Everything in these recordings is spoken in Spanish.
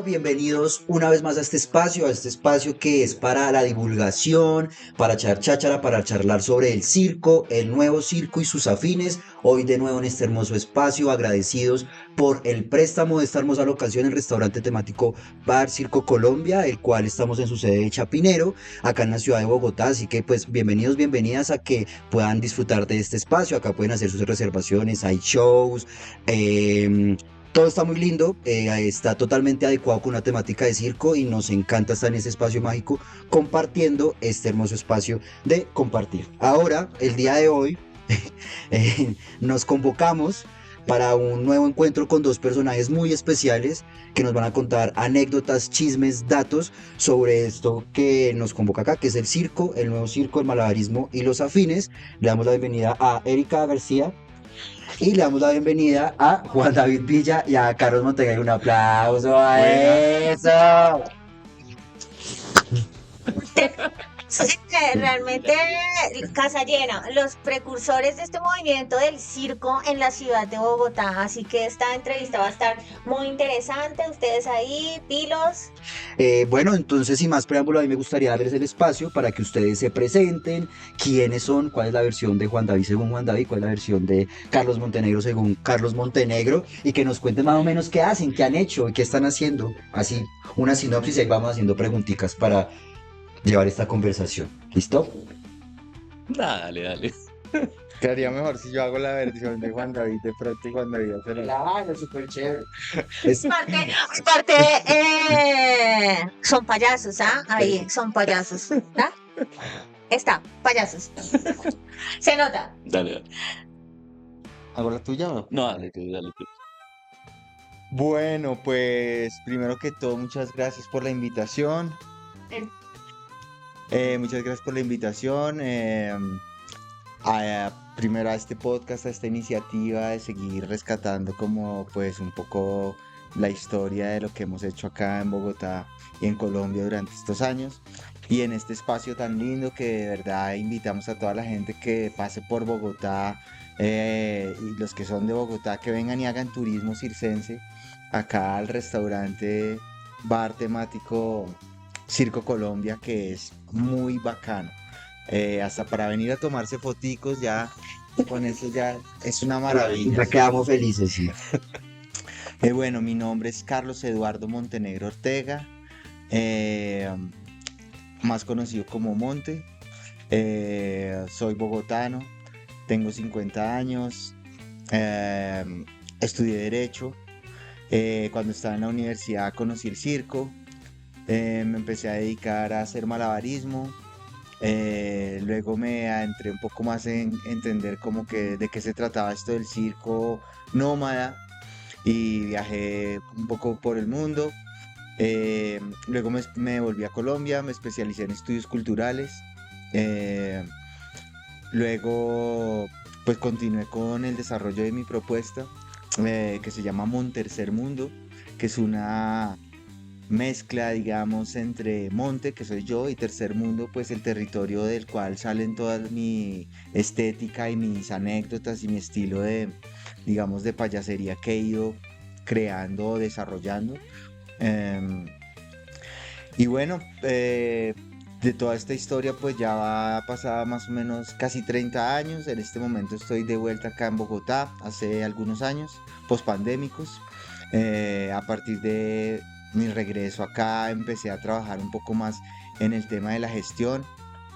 Bueno, bienvenidos una vez más a este espacio que es para la divulgación, para echar cháchara, para charlar sobre el circo, el nuevo circo y sus afines. Hoy de nuevo en este hermoso espacio, agradecidos por el préstamo de esta hermosa locación, el restaurante temático Bar Circo Colombia, el cual estamos en su sede de Chapinero, acá en la ciudad de Bogotá. Así que pues bienvenidos, bienvenidas a que puedan disfrutar de este espacio. Acá pueden hacer sus reservaciones, hay shows. Todo está muy lindo, está totalmente adecuado con una temática de circo y nos encanta estar en ese espacio mágico compartiendo este hermoso espacio de compartir. Ahora, el día de hoy, nos convocamos para un nuevo encuentro con dos personajes muy especiales que nos van a contar anécdotas, chismes, datos sobre esto que nos convoca acá, que es el circo, el nuevo circo, el malabarismo y los afines. Le damos la bienvenida a Erika García. Y le damos la bienvenida a Juan David Villa y a Carlos Montenegro. Un aplauso a Buena. eso. Sí, realmente casa llena, los precursores de este movimiento del circo en la ciudad de Bogotá. Así que esta entrevista va a estar muy interesante. Ustedes ahí, pilos. Bueno, entonces sin más preámbulo, a mí me gustaría darles el espacio para que ustedes se presenten, quiénes son, cuál es la versión de Juan David según Juan David, cuál es la versión de Carlos Montenegro según Carlos Montenegro, y que nos cuenten más o menos qué hacen, qué han hecho y qué están haciendo. Así, una sinopsis y ahí vamos haciendo preguntitas para llevar esta conversación. ¿Listo? Dale, dale. Quedaría mejor si yo hago la versión de Juan David de pronto y Juan David hace Claro, súper chévere. Es, Aparte, son payasos, ¿ah? Ahí, son payasos. ¿Ah? Está, payasos. Se nota. Dale, dale. ¿Hago la tuya o no? No, dale tú, dale tú. Bueno, pues primero que todo, muchas gracias por la invitación. Muchas gracias por la invitación. Primero a este podcast, a esta iniciativa de seguir rescatando como pues un poco la historia de lo que hemos hecho acá en Bogotá y en Colombia durante estos años. Y en este espacio tan lindo que de verdad invitamos a toda la gente que pase por Bogotá y los que son de Bogotá que vengan y hagan turismo circense acá al restaurante bar temático Circo Colombia, que es muy bacano. Hasta para venir a tomarse foticos ya, con eso ya es una maravilla. ya quedamos felices, sí. Bueno, mi nombre es Carlos Eduardo Montenegro Ortega, eh, más conocido como Monte. Soy bogotano, tengo 50 años, estudié Derecho. Cuando estaba en la universidad conocí el circo, me empecé a dedicar a hacer malabarismo. Luego me adentré un poco más en entender como que de qué se trataba esto del circo nómada y viajé un poco por el mundo. Luego me volví a Colombia, me especialicé en estudios culturales. Eh, Luego pues continué con el desarrollo de mi propuesta que se llama Montercer Mundo, que es una mezcla, digamos, entre monte, que soy yo, y tercer mundo, pues el territorio del cual salen toda mi estética y mis anécdotas y mi estilo de, digamos, de payasería que he ido creando o desarrollando. Em, y bueno, de toda esta historia, pues ya va pasada más o menos casi 30 años. En este momento estoy de vuelta acá en Bogotá, hace algunos años, pospandémicos. A partir de mi regreso acá empecé a trabajar un poco más en el tema de la gestión.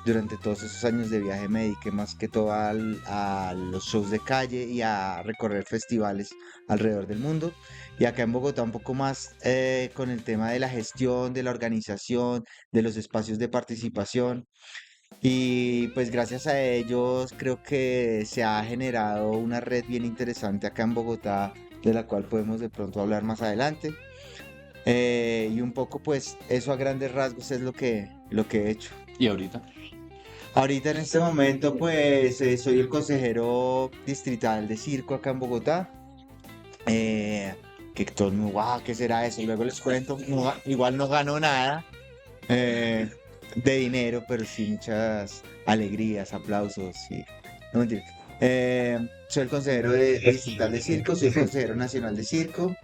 Durante todos esos años de viaje me dediqué más que todo a los shows de calle y a recorrer festivales alrededor del mundo. Y acá en Bogotá un poco más con el tema de la gestión, de la organización, de los espacios de participación. Y pues gracias a ellos creo que se ha generado una red bien interesante acá en Bogotá, de la cual podemos de pronto hablar más adelante. Y un poco pues eso a grandes rasgos es lo que he hecho. ¿Y ahorita? Ahorita en este momento pues soy el consejero distrital de circo acá en Bogotá. Que todo el mundo, wow, ¿qué será eso? Luego les cuento, igual no gano nada eh, de dinero, pero sí muchas alegrías, aplausos y... No mentira. Soy el consejero distrital de circo, soy el consejero nacional de circo.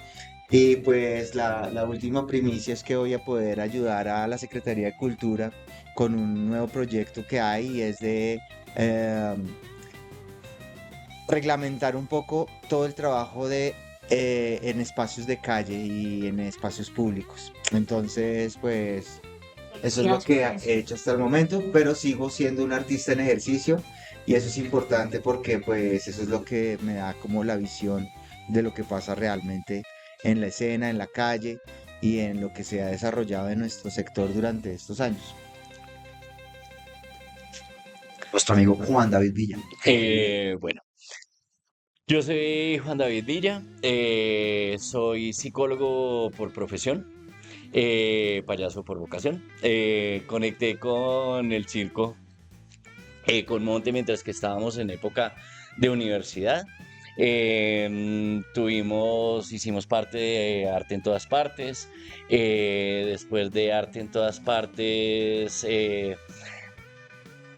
Y pues la última primicia es que voy a poder ayudar a la Secretaría de Cultura con un nuevo proyecto que hay y es de eh, reglamentar un poco todo el trabajo en espacios de calle y en espacios públicos. Entonces, pues eso es lo que he hecho hasta el momento, pero sigo siendo un artista en ejercicio y eso es importante porque pues eso es lo que me da como la visión de lo que pasa realmente en la escena, en la calle y en lo que se ha desarrollado en nuestro sector durante estos años. Nuestro amigo Juan David Villa. Bueno, yo soy Juan David Villa, soy psicólogo por profesión, payaso por vocación. Conecté con el circo, con Monte mientras que estábamos en época de universidad. Hicimos parte de Arte en Todas Partes. Después de Arte en Todas Partes,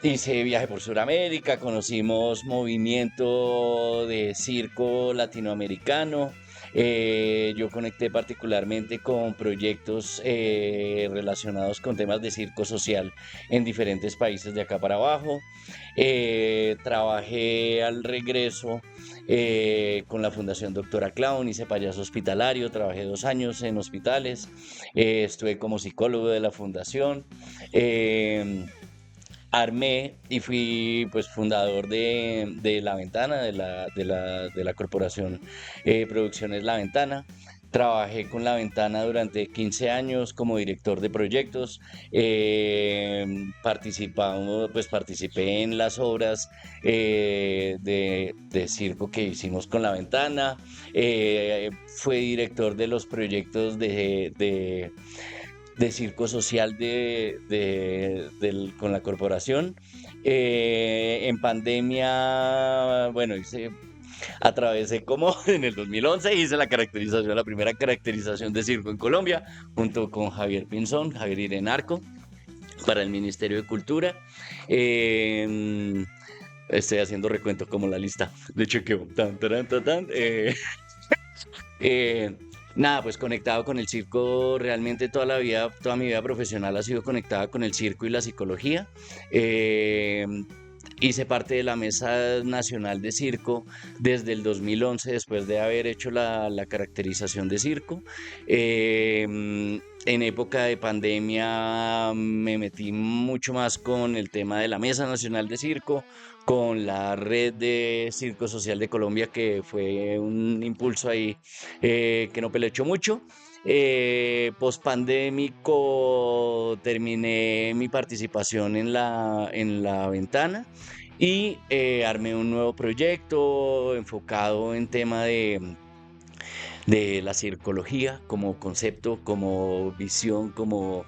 hice viaje por Sudamérica, conocimos movimiento de circo latinoamericano. Yo conecté particularmente con proyectos relacionados con temas de circo social en diferentes países de acá para abajo. Trabajé al regreso con la Fundación Doctora Clown, hice payaso hospitalario, trabajé 2 años en hospitales, estuve como psicólogo de la fundación. Armé y fui pues fundador de La Ventana, de la corporación Producciones La Ventana. Trabajé con La Ventana durante 15 años como director de proyectos. Participé en las obras de circo que hicimos con La Ventana. Fui director de los proyectos de circo social con la corporación. En pandemia, bueno, atravesé como en el 2011, hice la primera caracterización de circo en Colombia, junto con Javier Pinzón, Javier Irenarco, para el Ministerio de Cultura. Estoy haciendo recuento como la lista de chequeo. Nada, pues conectado con el circo, realmente toda mi vida profesional ha sido conectada con el circo y la psicología. Hice parte de la Mesa Nacional de Circo desde el 2011, después de haber hecho la caracterización de circo. En época de pandemia me metí mucho más con el tema de la Mesa Nacional de Circo, con la Red de Circo Social de Colombia, que fue un impulso ahí que no peleó mucho. Pospandémico terminé mi participación en la Ventana y armé un nuevo proyecto enfocado en tema de la circología como concepto, como visión, como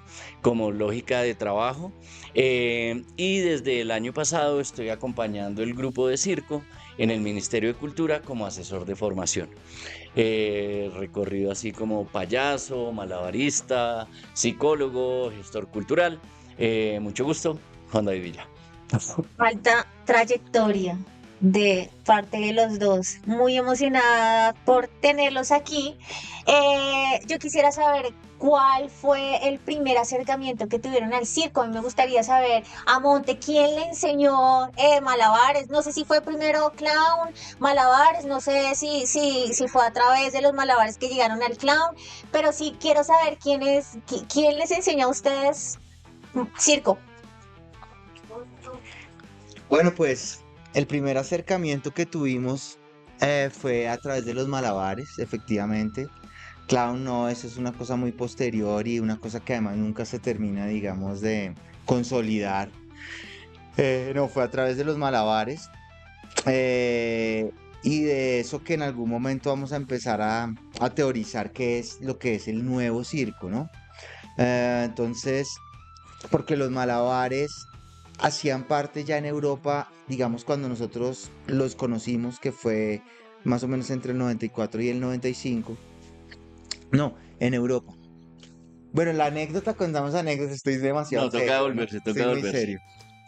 lógica de trabajo. Y desde el año pasado estoy acompañando el grupo de circo en el Ministerio de Cultura como asesor de formación. Recorrido así como payaso, malabarista, psicólogo, gestor cultural. Mucho gusto, Juan David Villa. Falta trayectoria de parte de los dos. Muy emocionada por tenerlos aquí. Yo quisiera saber cuál fue el primer acercamiento que tuvieron al circo. A mí me gustaría saber a Monte quién le enseñó malabares. No sé si fue primero clown, malabares, no sé si fue a través de los malabares que llegaron al clown, pero sí quiero saber quién les enseñó a ustedes circo. Bueno, pues el primer acercamiento que tuvimos fue a través de los malabares, efectivamente. Clown no, eso es una cosa muy posterior y una cosa que además nunca se termina, digamos, de consolidar. No, fue a través de los malabares. Y de eso que en algún momento vamos a empezar a teorizar qué es lo que es el nuevo circo, ¿no? Entonces, porque los malabares hacían parte ya en Europa, digamos, cuando nosotros los conocimos, que fue más o menos entre el 94 y el 95. No, en Europa. Bueno, la anécdota, contamos anécdotas, estoy demasiado No, toca serio, ¿no? volverse, Estoy toca muy volverse. serio.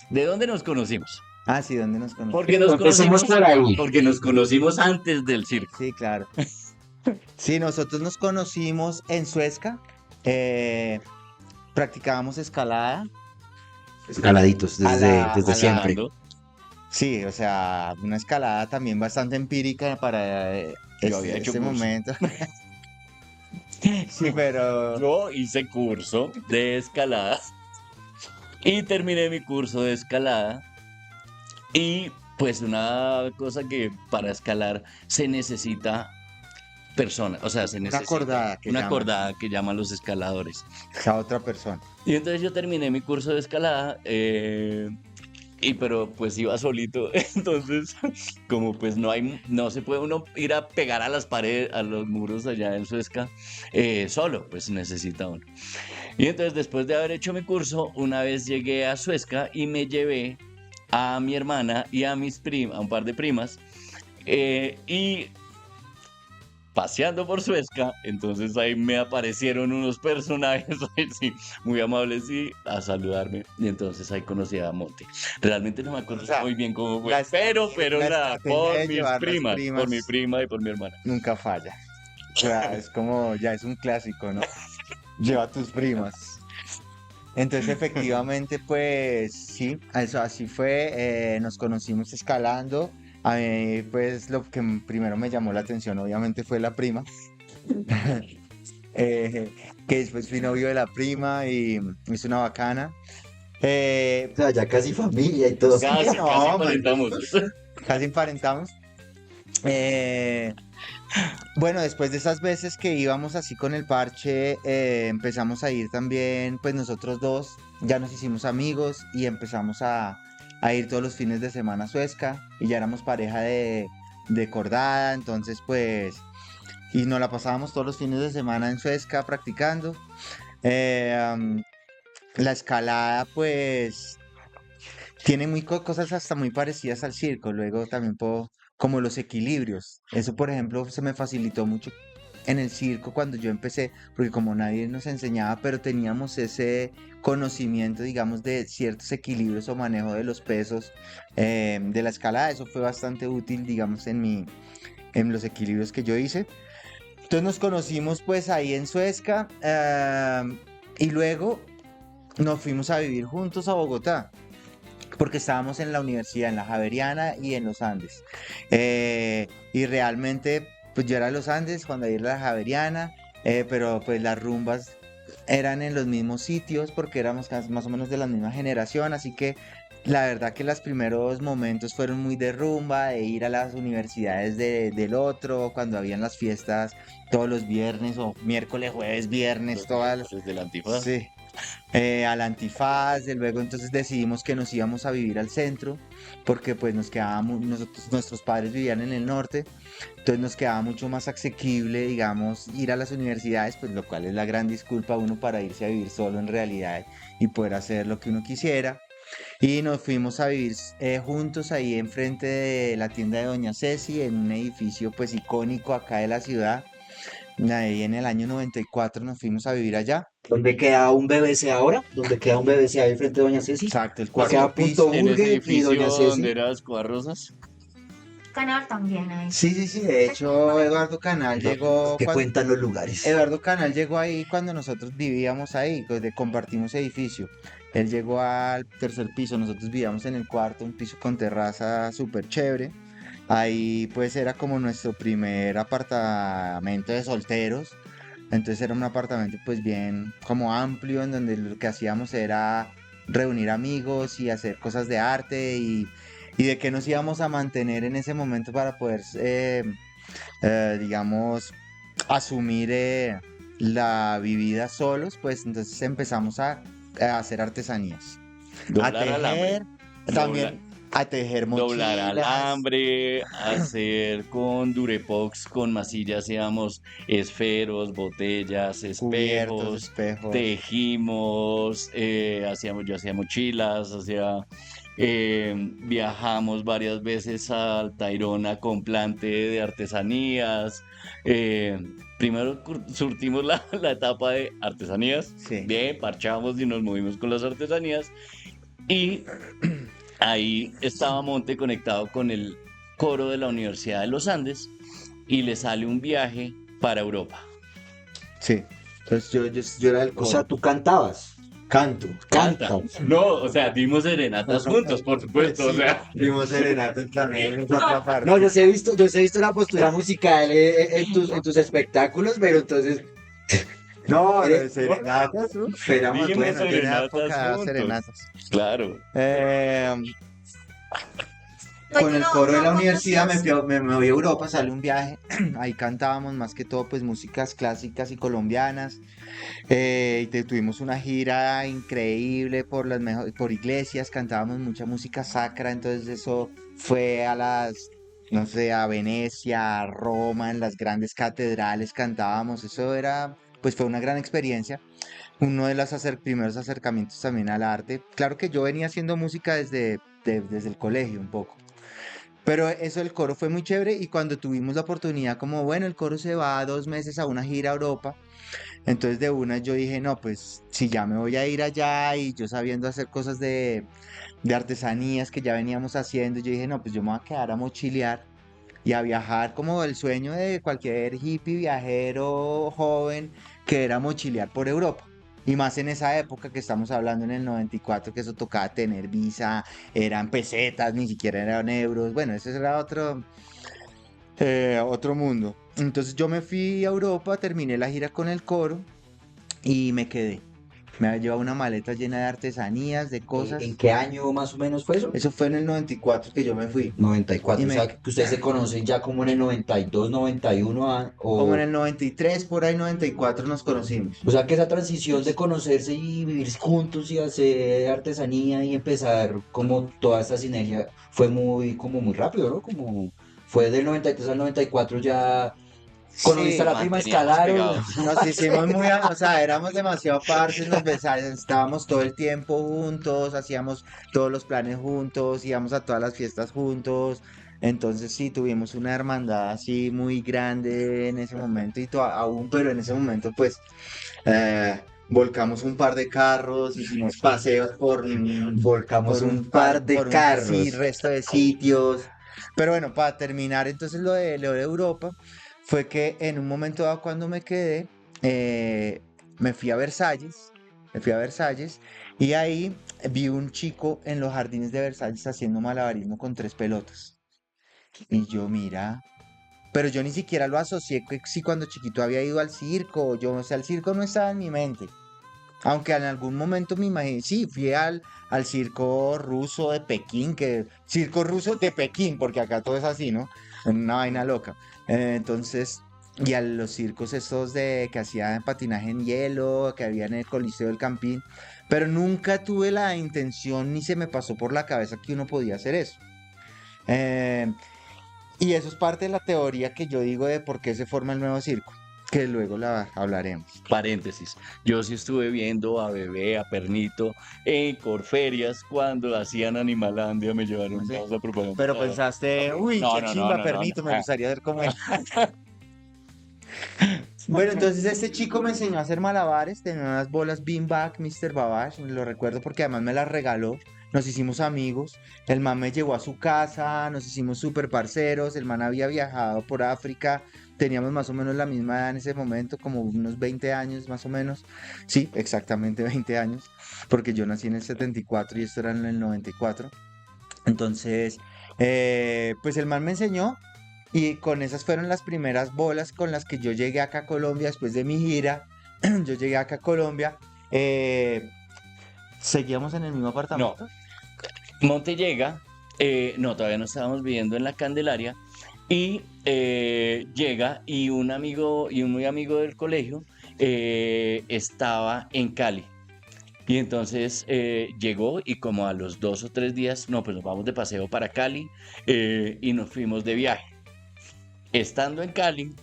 ¿De dónde nos conocimos? Ah, sí, ¿dónde nos conocimos? Porque nos Empecemos conocimos por ahí. porque nos conocimos antes del circo. Sí, claro. Sí, nosotros nos conocimos en Suezca, practicábamos escalada Escaladitos a desde siempre. Escalando. sí, o sea, una escalada también bastante empírica para Yo había hecho este curso. momento. Sí, pero Yo hice curso de escalada y terminé mi curso de escalada. Y pues una cosa que para escalar se necesita persona, o sea, se una necesita acordada que una llaman, cordada que llaman los escaladores. a otra persona. Y entonces yo terminé mi curso de escalada, pero pues iba solito, entonces como pues no se puede uno ir a pegar a las paredes, a los muros allá en Suezca, solo, pues necesita uno. Y entonces después de haber hecho mi curso, una vez llegué a Suezca y me llevé a mi hermana y a a un par de primas, y paseando por Suezca, entonces ahí me aparecieron unos personajes ahí, sí, muy amables y a saludarme. Y entonces ahí conocí a Monte. Realmente no me O acuerdo sea, muy bien cómo fue, la, pero la nada, estrategia de llevar las por mi primas prima y por mi hermana. nunca falla. O sea, es como, ya es un clásico, ¿no? Lleva a tus primas. Entonces, efectivamente, pues sí, eso así fue. Nos conocimos escalando. A mí, pues, lo que primero me llamó la atención, obviamente, fue la prima. eh, que después fui novio de la prima y es una bacana. O sea, ya casi familia y todo. Sí, Casi, casi no, man, aparentamos. casi emparentamos. Eh, Bueno, después de esas veces que íbamos así con el parche, empezamos a ir también, pues nosotros dos, ya nos hicimos amigos y empezamos a ir todos los fines de semana a Suezca y ya éramos pareja de cordada, entonces pues, y nos la pasábamos todos los fines de semana en Suezca practicando. Eh, am, la escalada pues tiene cosas hasta muy parecidas al circo, luego también puedo, como los equilibrios. Eso, por ejemplo, se me facilitó mucho en el circo cuando yo empecé, porque como nadie nos enseñaba, pero teníamos ese conocimiento, digamos, de ciertos equilibrios o manejo de los pesos de la escalada. Eso fue bastante útil, digamos, en los equilibrios que yo hice. Entonces nos conocimos pues ahí en Suezca y luego nos fuimos a vivir juntos a Bogotá porque estábamos en la universidad, en la Javeriana y en los Andes. Y realmente, pues yo era de los Andes, Juan David era de la Javeriana, pero pues las rumbas eran en los mismos sitios porque éramos más o menos de la misma generación, así que la verdad que los primeros momentos fueron muy de rumba, de ir a las universidades del otro, cuando habían las fiestas todos los viernes o miércoles, jueves, viernes, todas las... Desde la antifaz. Sí, al Antifaz, y luego entonces decidimos que nos íbamos a vivir al centro, porque pues nos quedábamos, nuestros padres vivían en el norte, entonces nos quedaba mucho más asequible, digamos, ir a las universidades, pues lo cual es la gran disculpa uno para irse a vivir solo en realidad y poder hacer lo que uno quisiera. Y nos fuimos a vivir juntos ahí enfrente de la tienda de Doña Ceci, en un edificio pues icónico acá de la ciudad. Ahí en el año 94 nos fuimos a vivir allá. ¿Dónde queda un BBC ahora? ¿Dónde queda un BBC ahí frente a Doña Ceci? Exacto, el Que cuarto queda Punto piso. En ese Burger y edificio Doña donde Ceci. era Escobar Rosas. Canal también ahí. Sí, sí, sí, de hecho Eduardo Canal No, llegó que cuentan los lugares. Eduardo Canal llegó ahí cuando nosotros vivíamos ahí, donde compartimos edificio. Él llegó al tercer piso, nosotros vivíamos en el cuarto, un piso con terraza súper chévere. Ahí pues era como nuestro primer apartamento de solteros. Entonces era un apartamento pues bien como amplio en donde lo que hacíamos era reunir amigos y hacer cosas de arte y de qué nos íbamos a mantener en ese momento para poder, digamos, asumir la vivida solos, pues entonces empezamos a hacer artesanías, a Doblar alambre. tejer, también a tejer Doblar mochilas. alambre, hacer con Durepox, con masilla, hacíamos esferos, botellas, Cubiertos, espejos, espejos. tejimos, yo hacía mochilas, viajamos varias veces al Tayrona con plante de artesanías. Primero surtimos la etapa de artesanías, Sí. bien, parchamos y nos movimos con las artesanías. Y ahí estaba Monte conectado con el coro de la Universidad de los Andes y le sale un viaje para Europa. Sí. Entonces yo era el O sea, coro. tú cantabas. Canto. Canta. No, o sea, dimos serenatas juntos, por supuesto, o Sí, sea. vimos serenata también en otra parte. No, yo sí he visto la postura musical en tus espectáculos, pero entonces, No, eres- de serenatas, éramos Dimos buenos, yo en esa serenatas época daba juntos. serenatas. Claro. Eh, Oye, con el no, coro de no la universidad me conocías. me voy a Europa, sale un viaje, ahí cantábamos más que todo pues músicas clásicas y colombianas, tuvimos una gira increíble por iglesias, cantábamos mucha música sacra, entonces eso fue no sé, a Venecia, a Roma, en las grandes catedrales cantábamos, eso era, pues fue una gran experiencia, uno de los primeros acercamientos también al arte. Claro que yo venía haciendo música desde el colegio un poco. Pero eso del coro fue muy chévere y cuando tuvimos la oportunidad, como bueno, el coro se va 2 meses a una gira a Europa, entonces de una yo dije, no, pues si ya me voy a ir allá y yo sabiendo hacer cosas de artesanías que ya veníamos haciendo, yo dije, no, pues yo me voy a quedar a mochilear y a viajar como el sueño de cualquier hippie viajero joven que era mochilear por Europa. Y más en esa época que estamos hablando en el 94, que eso tocaba tener visa, eran pesetas, ni siquiera eran euros. Bueno, ese era otro mundo. Entonces yo me fui a Europa, terminé la gira con el coro y me quedé. Me había llevado una maleta llena de artesanías, de cosas. ¿en qué año más o menos fue eso? Eso fue en el 94 que yo me fui. 94, Y o me, sea, que ustedes se conocen ya como en el 92, 91, como en el 93, por ahí 94 nos conocimos. o sea que esa transición de conocerse y vivir juntos y hacer artesanía y empezar como toda esta sinergia fue como muy rápido, ¿no? Como fue del 93 al 94 ya conociste a Sí, la prima, Manteníamos escalaron. pegados. nos hicimos o sea, éramos demasiado parches, nos besábamos, estábamos todo el tiempo juntos, hacíamos todos los planes juntos, íbamos a todas las fiestas juntos. Entonces sí, tuvimos una hermandad así muy grande en ese momento y aún, pero en ese momento pues volcamos un par de carros, hicimos paseos Volcamos por un par de sí, carros. resto de sitios. Pero bueno, para terminar entonces lo de Europa, fue que en un momento dado cuando me quedé, me fui a Versalles, y ahí vi un chico en los jardines de Versalles haciendo malabarismo con 3 pelotas. Y yo, mira, pero yo ni siquiera lo asocié que si cuando chiquito había ido al circo, o sea, el circo no estaba en mi mente. Aunque en algún momento me imaginé, sí, fui al circo ruso de Pekín, circo ruso de Pekín, porque acá todo es así, ¿no? Una vaina loca. Entonces, y a los circos estos que hacían patinaje en hielo, que había en el Coliseo del Campín, pero nunca tuve la intención ni se me pasó por la cabeza que uno podía hacer eso. Eh, y eso es parte de la teoría que yo digo de por qué se forma el nuevo circo, que luego la hablaremos. Paréntesis. Yo sí estuve viendo a Bebé, a Pernito en Corferias cuando hacían Animalandia, me llevaron Sí. a esa propaganda. Pero pensaste, uy, No, qué no, no, chimba, no, Pernito, no. me gustaría ser como él. Bueno, entonces este chico me enseñó a hacer malabares, tenía unas bolas Beanbag, Mr. Babash, lo recuerdo porque además me las regaló, nos hicimos amigos, el man me llevó a su casa, nos hicimos súper parceros, el man había viajado por África, teníamos más o menos la misma edad en ese momento, como unos 20 años más o menos, sí, exactamente 20 años, porque yo nací en el 74 y esto era en el 94, entonces, pues el man me enseñó. Y con esas fueron las primeras bolas con las que yo llegué acá a Colombia después de mi gira. Yo llegué acá a Colombia. ¿Seguíamos en el mismo apartamento? Monte llega, no, todavía no estábamos viviendo en la Candelaria, y llega y un amigo y un muy amigo del colegio estaba en Cali. Y entonces llegó y como a los 2 o 3 días, no, pues nos vamos de paseo para Cali y nos fuimos de viaje. Estando en Cali,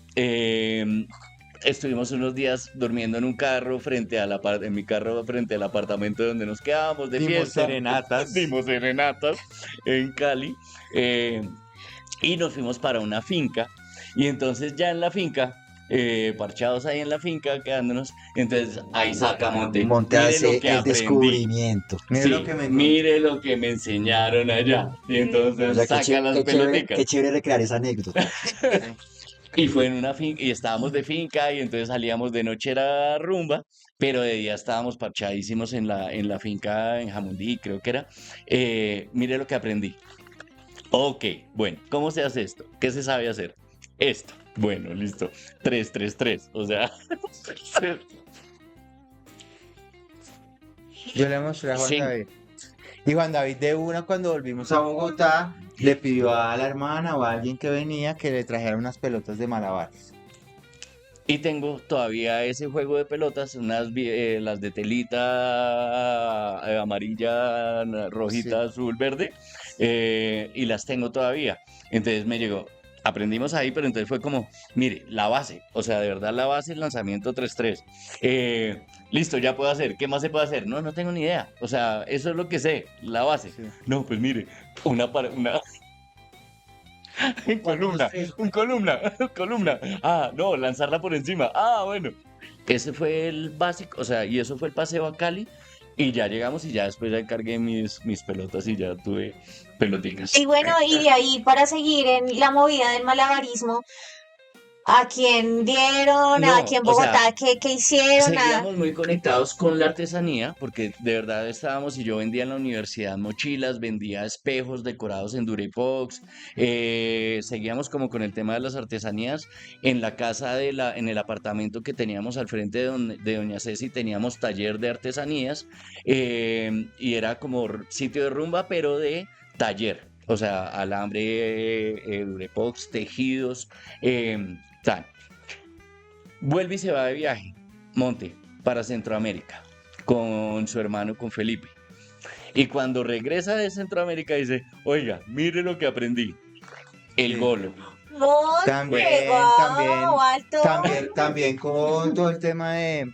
estuvimos unos días durmiendo en un carro en mi carro frente al apartamento donde nos quedábamos de Dimos fiesta. serenatas. Dimos serenatas en Cali y nos fuimos para una finca. Y entonces ya en la finca, parchados ahí en la finca, quedándonos, entonces ahí saca Monte. Monte Mire hace lo que el aprendí. descubrimiento. Mire Sí, lo que me mire lo que me enseñaron allá. Y entonces O sea, saca las peloticas. qué chévere recrear esa anécdota. Y fue en una finca, y estábamos de finca, y entonces salíamos de noche era rumba, pero de día estábamos parchadísimos en la finca en Jamundí, creo que era. Mire lo que aprendí. Ok, bueno, ¿cómo se hace esto? ¿Qué se sabe hacer? Esto. Bueno, listo. 3, 3, 3. O sea, Yo le mostré a Juan sí. David. Y Juan David de una cuando volvimos a Bogotá le pidió a la hermana o a alguien que venía que le trajera unas pelotas de malabares. Y tengo todavía ese juego de pelotas, las de telita amarilla, Sí. rojita, azul, verde, y las tengo todavía. Entonces me llegó, aprendimos ahí, pero entonces fue como, mire, la base, o sea, de verdad la base, el lanzamiento 3-3. Listo, ya puedo hacer, ¿qué más se puede hacer? No, no tengo ni idea, o sea, eso es lo que sé, la base. Sí. No, pues mire, una en columna, un columna, columna. Ah, no, lanzarla por encima. Ah, bueno. Ese fue el básico, o sea, y eso fue el paseo a Cali. Y ya llegamos y ya después ya cargué mis pelotas y ya tuve peloticas. Y bueno, y de ahí para seguir en la movida del malabarismo, ¿a quién dieron? ¿Aquí No, en o sea, Bogotá qué hicieron? seguíamos muy conectados con la artesanía, porque de verdad estábamos y yo vendía en la universidad mochilas, vendía espejos decorados en Durepox, seguíamos como con el tema de las artesanías. En la casa en el apartamento que teníamos al frente de Doña Ceci, teníamos taller de artesanías, y era como sitio de rumba, pero de taller. O sea, alambre, Durepox, tejidos, tal. Vuelve y se va de viaje, Monte, para Centroamérica, con su hermano, con Felipe. Y cuando regresa de Centroamérica dice, oiga, mire lo que aprendí, el Sí. golo. Monte, También, guau, alto. también con todo el tema de,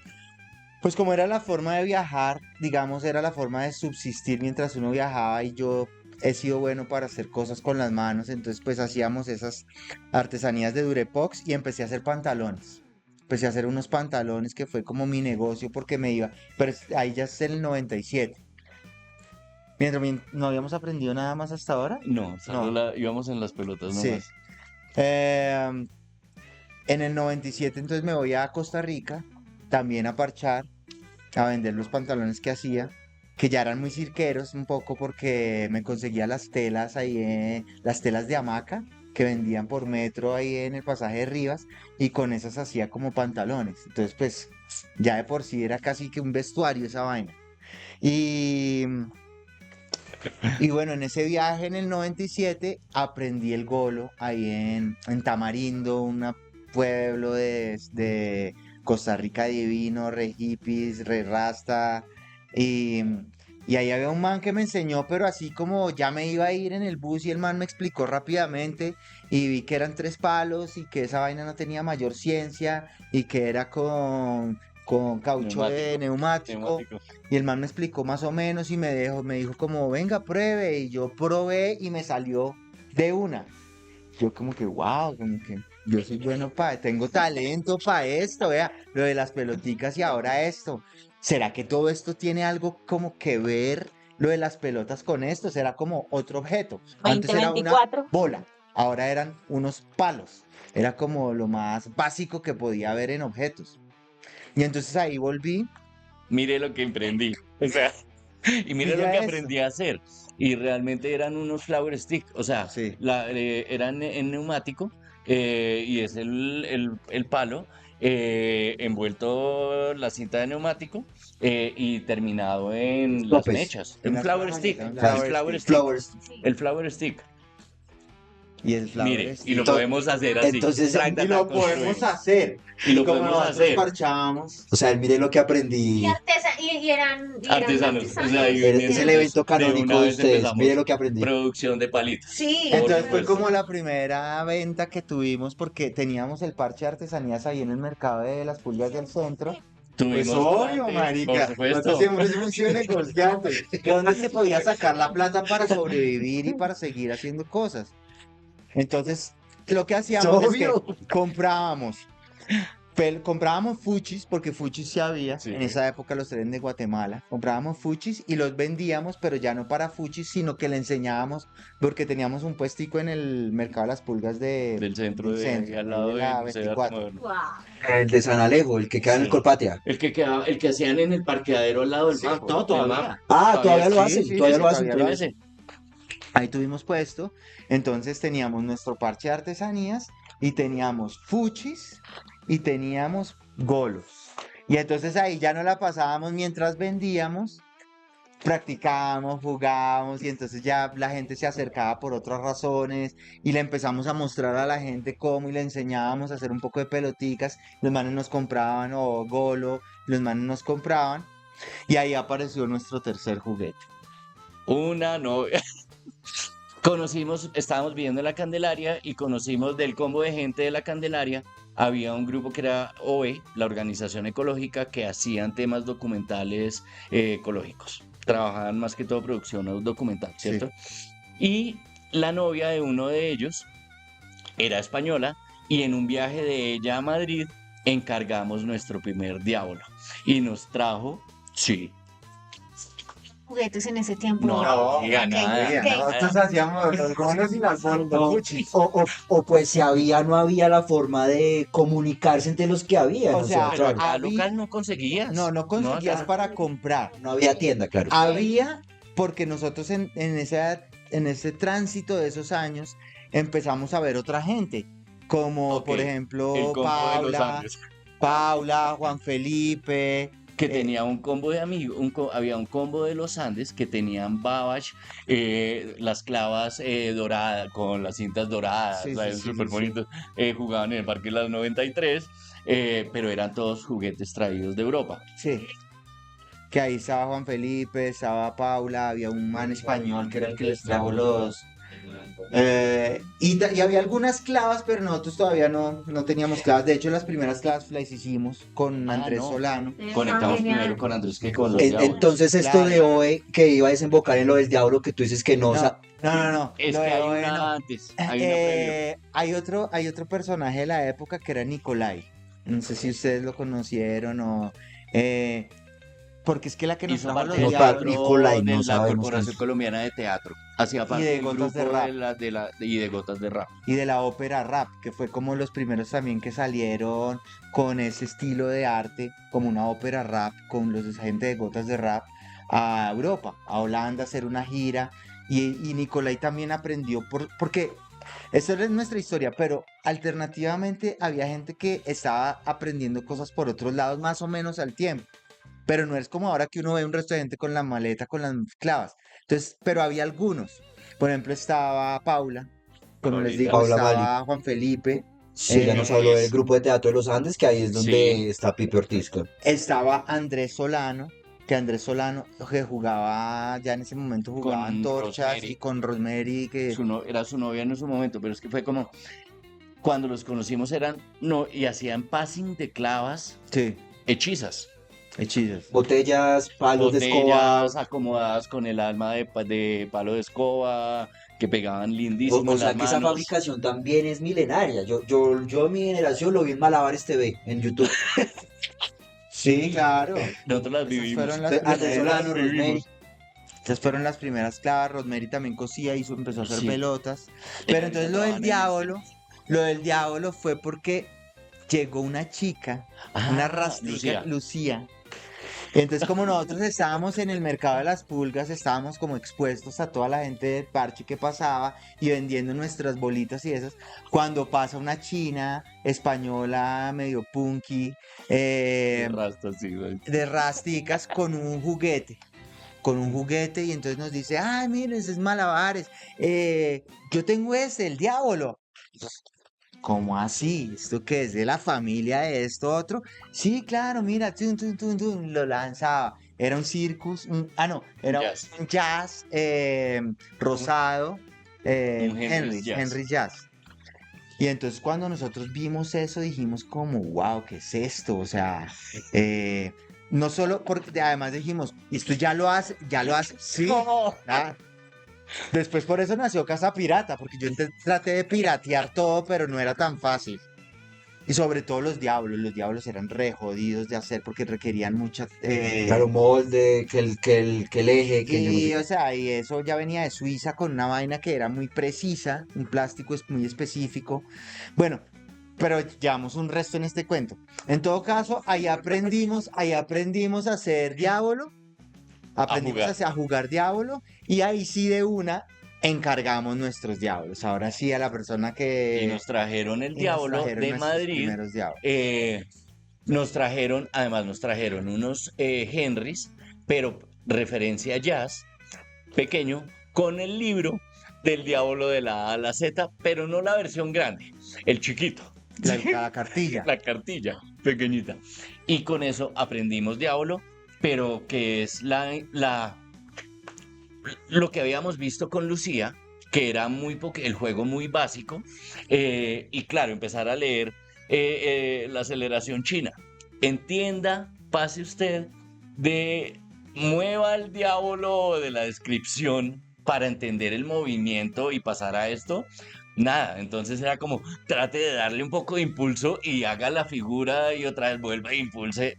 pues como era la forma de viajar, digamos, era la forma de subsistir mientras uno viajaba y yo he sido bueno para hacer cosas con las manos, entonces pues hacíamos esas artesanías de Durepox y empecé a hacer pantalones. Empecé a hacer unos pantalones que fue como mi negocio porque me iba, pero ahí ya es el 97. Mientras no habíamos aprendido nada más hasta ahora. No, solo No, íbamos en las pelotas sí. nomás. Em, en el 97 entonces me voy a Costa Rica también a parchar, a vender los pantalones que hacía, que ya eran muy cirqueros un poco porque me conseguía las telas ahí, las telas de hamaca que vendían por metro ahí en el pasaje de Rivas y con esas hacía como pantalones. Entonces pues ya de por sí era casi que un vestuario esa vaina. Y, y bueno, en ese viaje en el 97 aprendí el golo ahí en Tamarindo, un pueblo de Costa Rica divino, re hippies, re rasta. Y, y ahí había un man que me enseñó, pero así como ya me iba a ir en el bus y el man me explicó rápidamente y vi que eran 3 palos y que esa vaina no tenía mayor ciencia y que era con caucho de neumático. Neumático. Y el man me explicó más o menos y me dijo como, venga, pruebe. Y yo probé y me salió de una. Yo como que, wow, como que yo soy bueno tengo talento para esto, vea, lo de las peloticas y ahora esto. ¿Será que todo esto tiene algo como que ver lo de las pelotas con esto? ¿Será como otro objeto? Antes era una 2024. bola, ahora eran unos palos. Era como lo más básico que podía haber en objetos. Y entonces ahí volví Mire lo que emprendí. O sea, y mire lo pilla que esto. aprendí a hacer. Y realmente eran unos flower stick. O sea, Sí. eran en neumático, y es el palo, envuelto la cinta de neumático, y terminado en las Topes. mechas. En Un las flower ramas, stick. un El flower flower stick. stick. Flowers. Sí. El flower stick. Y el flower Mire, y stick. lo podemos hacer así. Entonces, Trac, Y tac, lo tac, podemos construimos. hacer. Y lo como podemos nosotros hacer. parchábamos. o sea, mire lo que Y, aprendí. y eran Artesanos, o sea, artesanos. ahí Es vendiendo. el Entonces, evento de canónico una de vez ustedes. Mire empezamos lo que aprendí. producción de palitos. Sí, Por Entonces fue supuesto. como la primera venta que tuvimos porque teníamos el parche de artesanías ahí en el mercado de las pulgas del centro. Pues Tuvimos obvio, parte, por marica. Nosotros supuesto. siempre hemos sido negociantes. Que donde se podía sacar la plata para sobrevivir y para seguir haciendo cosas. Entonces, lo que hacíamos es que Obvio. comprábamos Comprábamos fuchis, porque fuchis sí había, Sí. en esa época los trenes de Guatemala, comprábamos fuchis y los vendíamos, pero ya no para fuchis, sino que le enseñábamos, porque teníamos un puestico en el mercado de las pulgas Del centro del de ahí al ahí lado de del la Museo de Arte 24. Moderno. Wow. El de San Alejo, el que queda en el Sí. Colpatia. El que hacían en el parqueadero al lado del Sí, banco. no, del todavía. banco. Ah, todavía lo sí, hacen, sí, todavía sí, lo hacen, todavía lo todavía. Ese. Ahí tuvimos puesto, entonces teníamos nuestro parche de artesanías y teníamos fuchis y teníamos golos. Y entonces ahí ya no la pasábamos mientras vendíamos, practicábamos, jugábamos y entonces ya la gente se acercaba por otras razones y le empezamos a mostrar a la gente cómo y le enseñábamos a hacer un poco de peloticas, los manes nos compraban o golo, los manes nos compraban y ahí apareció nuestro tercer juguete. Una novia. Estábamos viviendo en la Candelaria y conocimos del combo de gente de la Candelaria. Había un grupo que era OE, la organización ecológica, que hacían temas documentales ecológicos. Trabajaban más que todo producción documental, Sí. ¿cierto? Y la novia de uno de ellos era española y en un viaje de ella a Madrid encargamos nuestro primer diablo y nos trajo, sí, Juguetes en ese tiempo. no, Ok, diga nada, ok. Nosotros hacíamos los golos y las fuchis. O pues si había, no había la forma de comunicarse entre los que había. O sea, pero acá había- local no conseguías. No conseguías acá- para comprar. no había tienda, claro. Había, porque nosotros en ese tránsito de esos años empezamos a ver otra gente, como Ok, por el ejemplo combo de los Andes, Paula, Juan Felipe. que tenía un combo de amigos, había un combo de los Andes que tenían Babbage, las clavas doradas, con las cintas doradas, Sí, sí, ¿sabes? sí, Súper sí, bonitos. Jugaban en el Parque Las 93, pero eran todos juguetes traídos de Europa. Sí. Que ahí estaba Juan Felipe, estaba Paula, había un man español que era el que les trajo los. Y había algunas clavas, pero nosotros todavía no teníamos clavas. De hecho, las primeras clavas las hicimos con Ah, Andrés no. Solano. Conectamos Genial. primero con Andrés que con los diablos. Entonces esto Claro. de OE que iba a desembocar en lo del diablo que tú dices que no, No. Es lo que de hay hoy una no. antes, hay una previa. Hay otro personaje de la época que era Nicolai. No sé si ustedes lo conocieron o. Porque es que la que nos Hizo trajo parte los del No, diablos. teatro Nicolai, no de la sabemos Corporación quién es. Colombiana de Teatro. Hacía parte de del Gotas de grupo Rap. y de Gotas de Rap. Y de la ópera rap, que fue como los primeros también que salieron con ese estilo de arte, como una ópera rap, con los gente de Gotas de Rap, a Europa, a Holanda, a hacer una gira. Y Nicolai también aprendió, porque esa es nuestra historia, pero alternativamente había gente que estaba aprendiendo cosas por otros lados más o menos al tiempo. Pero no es como ahora que uno ve un resto de gente con la maleta, con las clavas. Entonces, pero había algunos. Por ejemplo, estaba Paula, como les digo, Paula estaba Juan Felipe, Sí, ya nos habló del Eso. grupo de teatro de los Andes, que ahí es donde Sí. está Pipe Ortiz. estaba Andrés Solano, que jugaba, ya en ese momento jugaba Con antorchas Rosemary. y con Rosemary, que Era su novia en su momento, pero es que fue como cuando los conocimos y hacían passing de clavas sí, hechizas. hechizos. Botellas, palos de escoba. Botellas acomodadas con el alma de palo de escoba, que pegaban lindísimo O en sea las que esa manos. fabricación también es milenaria. Yo en mi generación lo vi en Malabares TV, en YouTube. Sí, claro. Nosotros las Esas vivimos. fueron las Andrés primeras. Solano, Rosemary. Esas fueron las primeras clavas. Rosemary también cosía, empezó a hacer Sí. pelotas. Pero entonces lo del Estaban diablo fue porque llegó una chica, una rastica, Lucía. Entonces, como nosotros estábamos en el mercado de las pulgas, estábamos como expuestos a toda la gente del parche que pasaba y vendiendo nuestras bolitas y esas. Cuando pasa una china española medio punky, Rastas, sí, güey. de rasticas con un juguete. Y entonces nos dice, ay, miren, ese es Malabares. Yo tengo el diablo. ¿Cómo así? ¿Esto qué es? ¿De la familia de esto otro? Sí, claro, mira, tun, tun, tun, tun, lo lanzaba. Era un circus, era Jazz. un jazz rosado, Un Henry Jazz. Jazz. Y entonces cuando nosotros vimos eso dijimos como, wow, ¿qué es esto? O sea, no solo porque además dijimos, esto ya lo hace, sí. Ah, después por eso nació Casa Pirata, porque yo traté de piratear todo, pero no era tan fácil. Y sobre todo los diablos eran re jodidos de hacer porque requerían mucha... Claro, molde, que el eje, que yo no sé Sí, qué. o sea, y eso ya venía de Suiza con una vaina que era muy precisa, un plástico muy específico. Bueno, pero llevamos un resto en este cuento. En todo caso, ahí aprendimos a hacer diablo, A aprendimos jugar. a jugar diablo y ahí sí de una encargamos nuestros diablos. Ahora sí a la persona Y que... nos trajeron el Y nos Diablo trajeron de nuestros Madrid. primeros diablos. Además nos trajeron unos Henrys, pero referencia jazz, pequeño, con el libro del Diablo de la A a la Z, pero no la versión grande, el chiquito, La cartilla. la cartilla pequeñita. Y con eso aprendimos Diablo, pero que es lo que habíamos visto con Lucía, que era el juego muy básico, y claro, empezar a leer la aceleración china. Entienda, pase usted, mueva el diablo de la descripción para entender el movimiento y pasar a esto. Nada, entonces era como, trate de darle un poco de impulso y haga la figura y otra vez vuelva e impulse.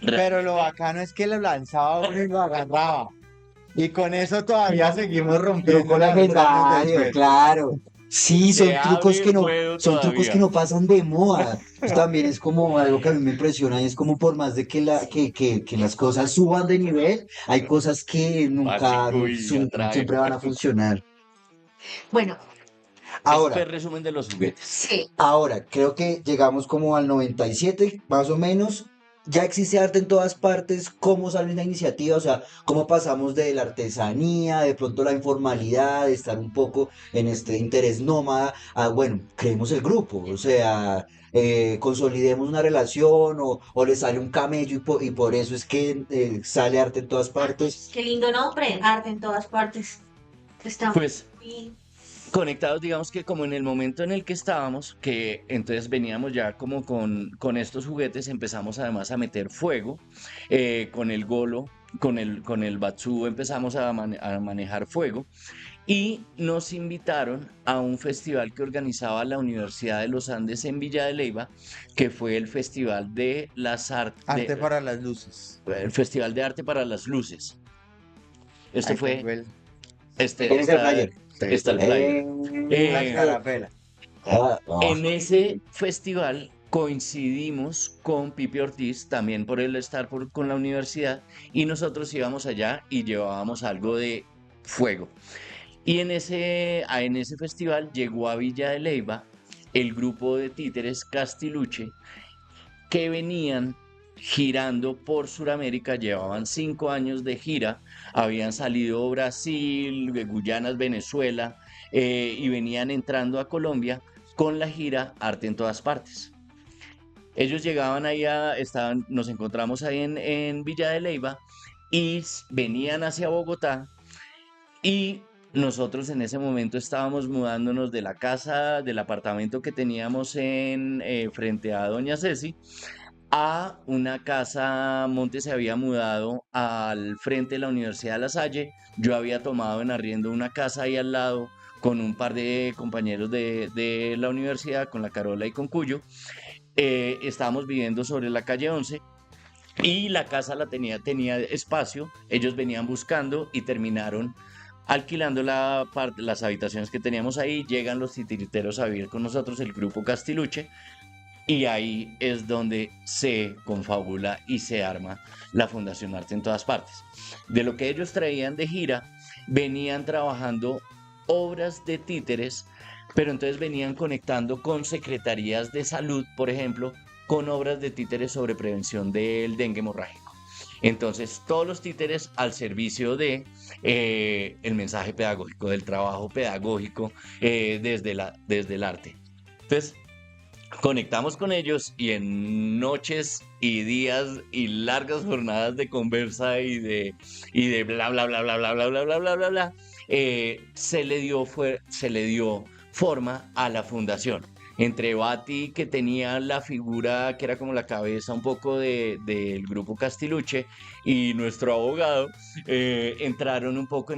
Pero lo bacano es que lo lanzaba uno y lo agarraba. Y con eso todavía seguimos rompiendo Truco las reglas del legendario, juego. claro. Sí, Se abre el juego son trucos que todavía. no pasan de moda. Eso también es como algo que a mí me impresiona y es como por más de que las cosas suban de nivel, hay cosas que nunca, Básico y atrae. siempre van a funcionar. Bueno, Ese fue Ahora, el resumen de los juguetes. sí. Ahora, creo que llegamos como al 97, más o menos. Ya existe arte en todas partes. ¿Cómo sale la iniciativa? O sea, ¿cómo pasamos de la artesanía, de pronto la informalidad, de estar un poco en este interés nómada, a, bueno, creemos el grupo? O sea, consolidemos una relación o le sale un camello y por eso es que sale arte en todas partes. Qué lindo nombre, arte en todas partes. Está Pues muy... conectados, digamos que como en el momento en el que estábamos, que entonces veníamos ya como con estos juguetes, empezamos además a meter fuego con el golo, con el batsu empezamos a manejar fuego y nos invitaron a un festival que organizaba la Universidad de los Andes en Villa de Leyva, que fue el Festival de las Arte para las luces. el Festival de Arte para las Luces. Esto Ahí fue, tengo el... ¿Tienes el flyer? está el flyer. La Eh, escarapela. En ese festival coincidimos con Pipe Ortiz, también por él estar con la universidad, y nosotros íbamos allá y llevábamos algo de fuego. Y en ese festival llegó a Villa de Leyva el grupo de títeres Castiluche que venían girando por Sudamérica, llevaban 5 años de gira, habían salido Brasil, Guyanas, Venezuela, y venían entrando a Colombia con la gira Arte en todas partes. Ellos llegaban allá, nos encontramos ahí en Villa de Leyva y venían hacia Bogotá y nosotros en ese momento estábamos mudándonos de la casa, del apartamento que teníamos frente a Doña Ceci, a una casa. Monte se había mudado al frente de la Universidad de La Salle. Yo había tomado en arriendo una casa ahí al lado con un par de compañeros de la universidad, con la Carola y con Cuyo. Estábamos viviendo sobre la calle 11 y la casa tenía espacio. Ellos venían buscando y terminaron alquilando las habitaciones que teníamos ahí. Llegan los titiriteros a vivir con nosotros, el grupo Castiluche. Y ahí es donde se confabula y se arma la Fundación Arte en todas partes. De lo que ellos traían de gira, venían trabajando obras de títeres, pero entonces venían conectando con secretarías de salud, por ejemplo, con obras de títeres sobre prevención del dengue hemorrágico. Entonces, todos los títeres al servicio de el mensaje pedagógico, del trabajo pedagógico desde el arte. Entonces, conectamos con ellos y en noches y días y largas jornadas de conversa y de bla bla bla bla bla bla bla bla bla bla bla, se le dio forma a la fundación. Entre Bati, que tenía la figura que era como la cabeza un poco del grupo Castiluche, y nuestro abogado, entraron un poco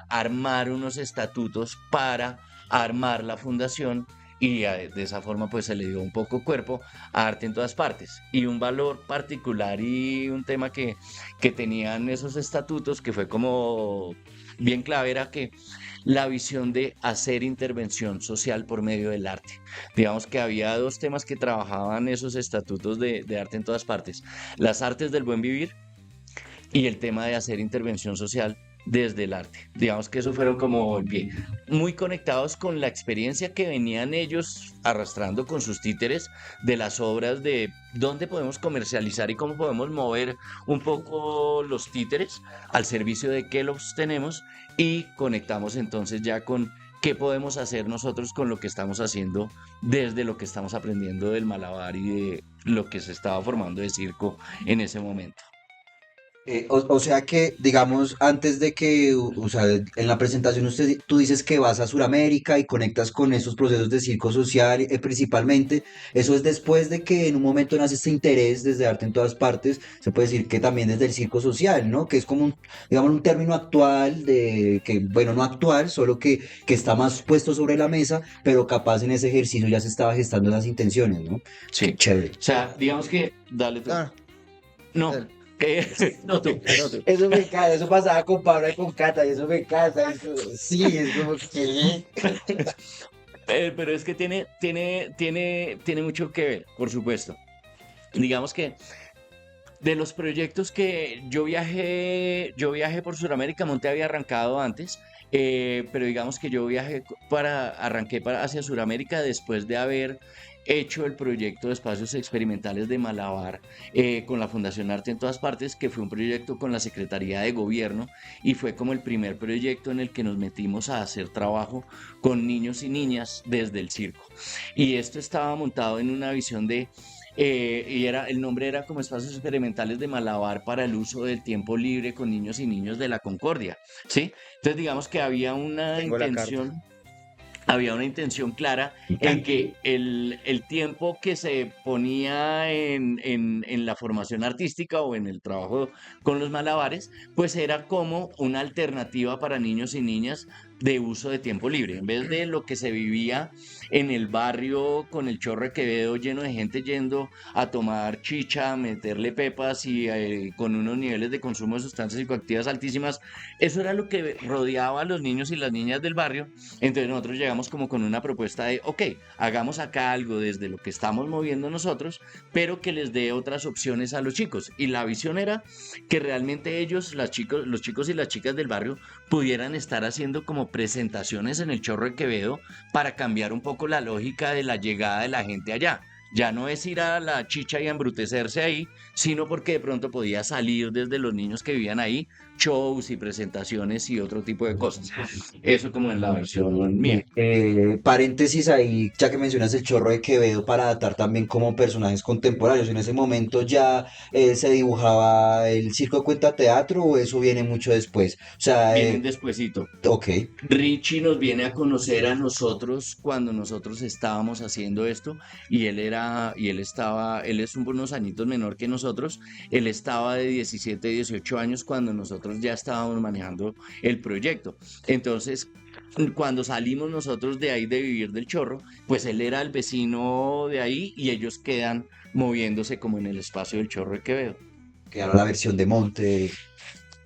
armar unos estatutos para armar la fundación y de esa forma pues se le dio un poco cuerpo a Arte en Todas Partes. Y un valor particular y un tema que tenían esos estatutos que fue como bien clave era que la visión de hacer intervención social por medio del arte. Digamos que había dos temas que trabajaban esos estatutos de Arte en Todas Partes: las artes del buen vivir y el tema de hacer intervención social desde el arte. Digamos que eso fueron como el pie. Muy conectados con la experiencia que venían ellos arrastrando con sus títeres de las obras, de dónde podemos comercializar y cómo podemos mover un poco los títeres al servicio de qué los tenemos, y conectamos entonces ya con qué podemos hacer nosotros con lo que estamos haciendo desde lo que estamos aprendiendo del malabar y de lo que se estaba formando de circo en ese momento. O sea que, digamos, antes de que, o sea, en la presentación tú dices que vas a Sudamérica y conectas con esos procesos de circo social, principalmente. Eso es después de que en un momento nace este interés desde Arte en Todas Partes. Se puede decir que también desde el circo social, ¿no? Que es como un, digamos, un término actual de que, bueno, no actual, solo que está más puesto sobre la mesa, pero capaz en ese ejercicio ya se estaba gestando esas intenciones, ¿no? Qué Sí. chévere. O sea, digamos que, dale tú. Ah, No, dale. que no tú, no tú. Eso me encanta, eso pasaba con Pablo y con Cata, y eso me encanta. Sí, es como que. Pero es que tiene mucho que ver, por supuesto. Digamos que de los proyectos que yo viajé por Sudamérica. Monte había arrancado antes, pero digamos que yo arranqué hacia Sudamérica después de haber hecho el proyecto de espacios experimentales de Malabar, con la Fundación Arte en Todas Partes, que fue un proyecto con la Secretaría de Gobierno, y fue como el primer proyecto en el que nos metimos a hacer trabajo con niños y niñas desde el circo. Y esto estaba montado en una visión el nombre era como Espacios Experimentales de Malabar para el uso del tiempo libre con niños y niños de la Concordia, ¿sí? Entonces digamos que Tengo la carta. había una intención clara en que el tiempo que se ponía en la formación artística o en el trabajo con los malabares, pues era como una alternativa para niños y niñas de uso de tiempo libre. En vez de lo que se vivía en el barrio con el Chorro de Quevedo lleno de gente yendo a tomar chicha, a meterle pepas y con unos niveles de consumo de sustancias psicoactivas altísimas, eso era lo que rodeaba a los niños y las niñas del barrio. Entonces nosotros llegamos como con una propuesta de, ok, hagamos acá algo desde lo que estamos moviendo nosotros, pero que les dé otras opciones a los chicos. Y la visión era que realmente ellos, los chicos y las chicas del barrio, pudieran estar haciendo como presentaciones en el Chorro de Quevedo para cambiar un poco la lógica de la llegada de la gente allá. Ya no es ir a la chicha y embrutecerse ahí, sino porque de pronto podía salir desde los niños que vivían ahí shows y presentaciones y otro tipo de cosas. Eso como en la versión mía. Paréntesis ahí, ya que mencionas el Chorro de Quevedo, para adaptar también como personajes contemporáneos. ¿En ese momento ya se dibujaba el circo de cuenta teatro o eso viene mucho después? O sea, Vienen despuesito. ok. Richie nos viene a conocer a nosotros cuando nosotros estábamos haciendo esto, y él es unos añitos menor que nosotros. Él estaba de 17, 18 años cuando nosotros ya estábamos manejando el proyecto. Entonces, cuando salimos nosotros de ahí de vivir del Chorro, pues él era el vecino de ahí y ellos quedan moviéndose como en el espacio del Chorro de Quevedo. Que era la versión de Monte.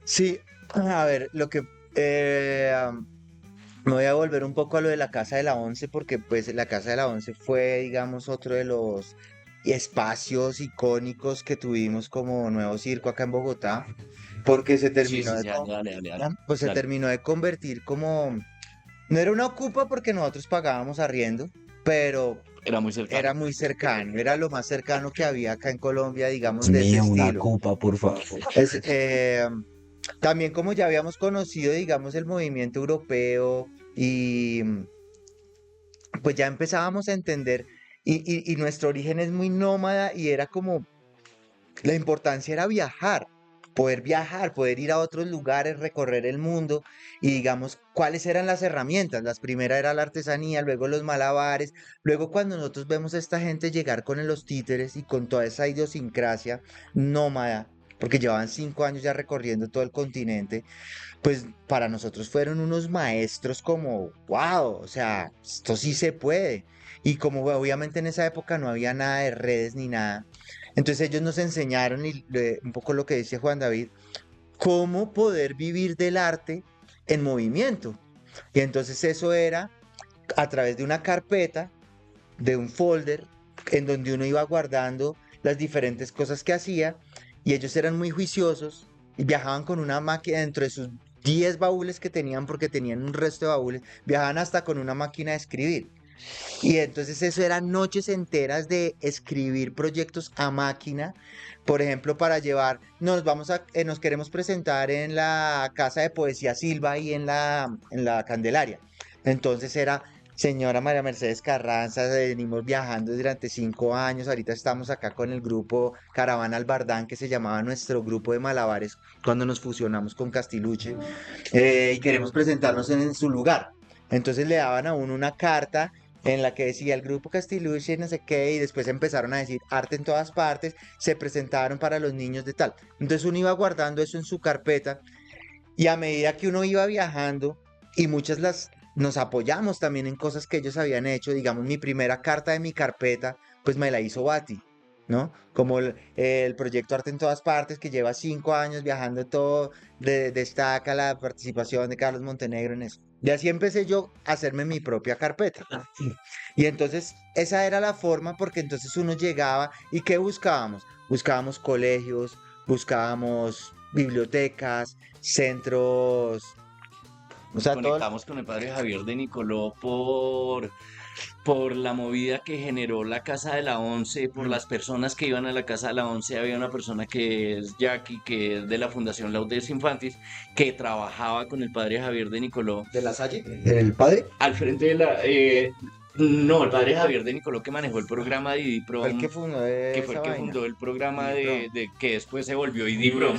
Sí, a ver, me voy a volver un poco a lo de la Casa de la Once, porque pues la Casa de la Once fue, digamos, otro de los espacios icónicos que tuvimos como nuevo circo acá en Bogotá, porque se Sí, terminó sí, de, sí, dale, dale, dale, dale. pues se Dale. terminó de convertir como, no era una ocupa porque nosotros pagábamos arriendo, pero Era muy era cercano. muy cercano, era lo más cercano que había acá en Colombia, digamos, Dios de ese mío, una estilo. copa, por favor. Es, también como ya habíamos conocido, digamos, el movimiento europeo y pues ya empezábamos a entender y nuestro origen es muy nómada y era como, la importancia era viajar, poder ir a otros lugares, recorrer el mundo y digamos, ¿cuáles eran las herramientas? Las primeras era la artesanía, luego los malabares, luego cuando nosotros vemos a esta gente llegar con los títeres y con toda esa idiosincrasia nómada, porque llevaban 5 años ya recorriendo todo el continente, pues para nosotros fueron unos maestros como, wow, o sea, esto sí se puede. Y como obviamente en esa época no había nada de redes ni nada, entonces ellos nos enseñaron un poco lo que decía Juan David, cómo poder vivir del arte en movimiento. Y entonces eso era a través de una carpeta, de un folder, en donde uno iba guardando las diferentes cosas que hacía, y ellos eran muy juiciosos y viajaban con una máquina dentro de sus 10 baúles que tenían, porque tenían un resto de baúles, viajaban hasta con una máquina de escribir. Y entonces eso eran noches enteras de escribir proyectos a máquina, por ejemplo, para llevar, nos queremos presentar en la Casa de Poesía Silva y en la Candelaria. Entonces era, señora María Mercedes Carranza, venimos viajando durante 5 años, ahorita estamos acá con el grupo Caravana Albardán, que se llamaba nuestro grupo de malabares cuando nos fusionamos con Castiluche, y queremos presentarnos en su lugar. Entonces le daban a uno una carta en la que decía el grupo Castiluche, no sé qué, y después empezaron a decir arte en todas partes, se presentaron para los niños de tal. Entonces uno iba guardando eso en su carpeta, y a medida que uno iba viajando, y nos apoyamos también en cosas que ellos habían hecho, digamos, mi primera carta de mi carpeta, pues me la hizo Bati, ¿no? Como el proyecto Arte en Todas Partes, que lleva 5 años viajando todo, destaca la participación de Carlos Montenegro en eso. Y así empecé yo a hacerme mi propia carpeta. Y entonces esa era la forma, porque entonces uno llegaba y ¿qué buscábamos? Buscábamos colegios, buscábamos bibliotecas, centros, o sea, todo. Conectamos con el padre Javier de Nicoló por la movida que generó la Casa de la Once, por las personas que iban a la Casa de la Once. Había una persona que es Jackie, que es de la Fundación Laudes Infantis, que trabajaba con el padre Javier de Nicoló. ¿De la Salle? ¿El padre? Al frente de no, el padre Javier de Nicoló, que manejó el programa de IDIPROM, Fue el que fundó que fue esa el que vaina. fundó el programa IDIPROM. que después se volvió IDIPROM,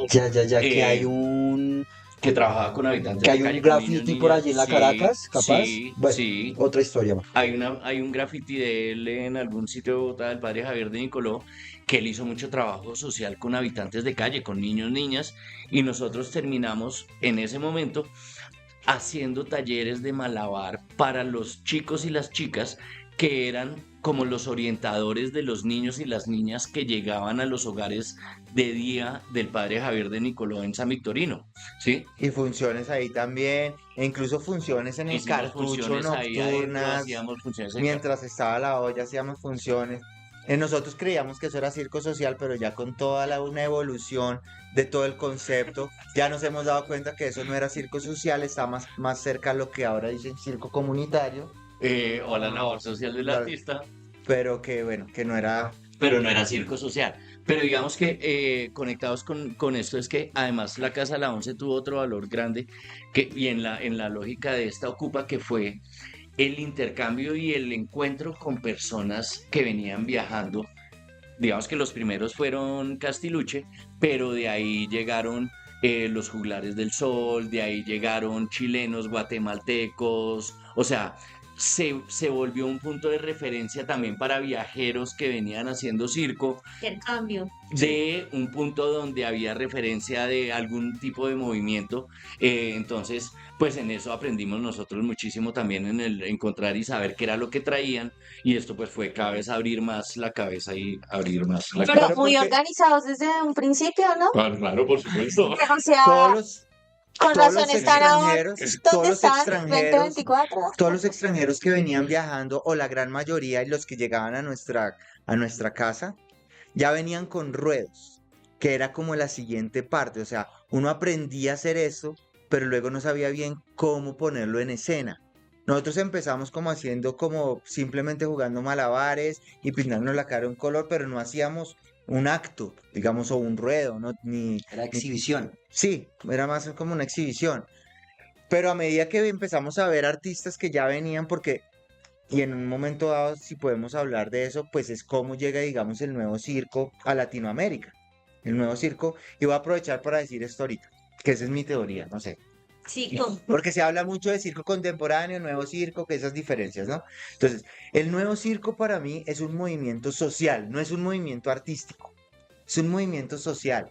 Ya, que eh, hay un... que trabajaba con habitantes Que de hay un calle, con niños, graffiti por niñas. allí en la Sí, Caracas, capaz. sí, Bueno, sí. otra historia más. Hay un graffiti de él en algún sitio de Bogotá, del padre Javier de Nicoló, que él hizo mucho trabajo social con habitantes de calle, con niños, niñas, y nosotros terminamos en ese momento haciendo talleres de malabar para los chicos y las chicas que eran como los orientadores de los niños y las niñas que llegaban a los hogares de día del padre Javier de Nicoló en San Victorino, ¿sí? Y funciones ahí también, e incluso funciones en el Hicimos cartucho funciones ahí adentro, nocturnas, hacíamos funciones mientras estaba la olla hacíamos funciones. Nosotros creíamos que eso era circo social, pero ya con una evolución de todo el concepto, ya nos hemos dado cuenta que eso no era circo social, está más cerca a lo que ahora dicen circo comunitario, o la labor social del La- artista, pero que bueno, que no era. pero no era circo social. Pero digamos que conectados con esto es que además la Casa de la Once tuvo otro valor grande y en la lógica de esta ocupa, que fue el intercambio y el encuentro con personas que venían viajando. Digamos que los primeros fueron Castiluche, pero de ahí llegaron los Juglares del Sol, de ahí llegaron chilenos, guatemaltecos, o sea, se volvió un punto de referencia también para viajeros que venían haciendo circo, Intercambio. de un punto donde había referencia de algún tipo de movimiento. Entonces, pues en eso aprendimos nosotros muchísimo también, en el encontrar y saber qué era lo que traían, y esto pues fue cada vez abrir más la cabeza y abrir más la Pero Claro, muy porque organizados desde un principio, ¿no? Claro, por supuesto. O todos sea, los, con todos razón los están ahora extranjeros, todos donde los están, extranjeros, 2024. todos los extranjeros que venían viajando, o la gran mayoría, y los que llegaban a nuestra casa, ya venían con ruedos, que era como la siguiente parte. O sea, uno aprendía a hacer eso, pero luego no sabía bien cómo ponerlo en escena. Nosotros empezamos como haciendo, como simplemente jugando malabares y pintándonos la cara de un color, pero no hacíamos un acto, digamos, o un ruedo, ¿no? Era exhibición. Sí, era más como una exhibición. Pero a medida que empezamos a ver artistas que ya venían, y en un momento dado, si podemos hablar de eso, pues es cómo llega, digamos, el nuevo circo a Latinoamérica. El nuevo circo, y voy a aprovechar para decir esto ahorita, que esa es mi teoría, no sé. Sí, Porque se habla mucho de circo contemporáneo, nuevo circo, que esas diferencias, ¿no? Entonces, el nuevo circo para mí es un movimiento social, no es un movimiento artístico. es un movimiento social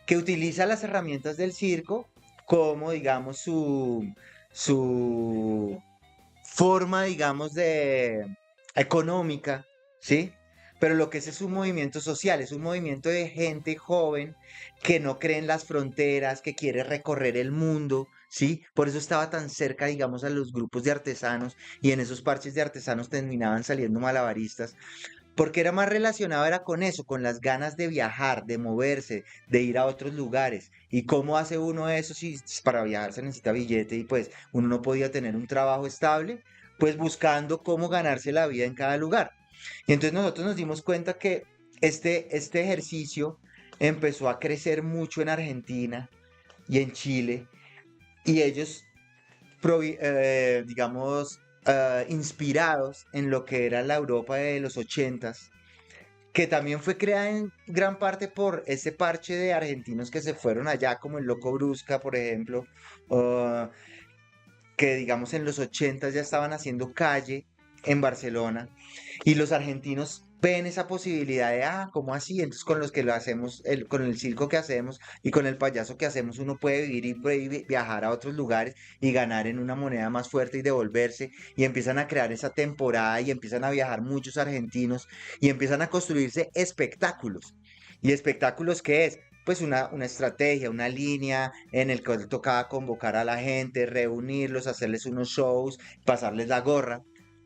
que utiliza las herramientas del circo como, digamos, su forma, digamos, de económica, ¿sí? Pero lo que es un movimiento social, es un movimiento de gente joven que no cree en las fronteras, que quiere recorrer el mundo, ¿sí? Por eso estaba tan cerca, digamos, a los grupos de artesanos y en esos parches de artesanos terminaban saliendo malabaristas, porque era más relacionado era con eso, con las ganas de viajar, de moverse, de ir a otros lugares. ¿Y cómo hace uno eso si para viajar se necesita billete y pues uno no podía tener un trabajo estable? Pues buscando cómo ganarse la vida en cada lugar. Y entonces nosotros nos dimos cuenta que este ejercicio empezó a crecer mucho en Argentina y en Chile y ellos digamos, inspirados en lo que era la Europa de los ochentas, que también fue creada en gran parte por ese parche de argentinos que se fueron allá, como el Loco Brusca, por ejemplo, uh, que digamos en los ochentas ya estaban haciendo calle en Barcelona y los argentinos ven esa posibilidad de, ¿cómo así? Entonces con los que lo hacemos, con el circo que hacemos y con el payaso que hacemos, uno puede vivir y puede viajar a otros lugares y ganar en una moneda más fuerte y devolverse. Y empiezan a crear esa temporada y empiezan a viajar muchos argentinos y empiezan a construirse espectáculos. ¿Y espectáculos qué es? Pues una estrategia, una línea en el que tocaba convocar a la gente, reunirlos, hacerles unos shows, pasarles la gorra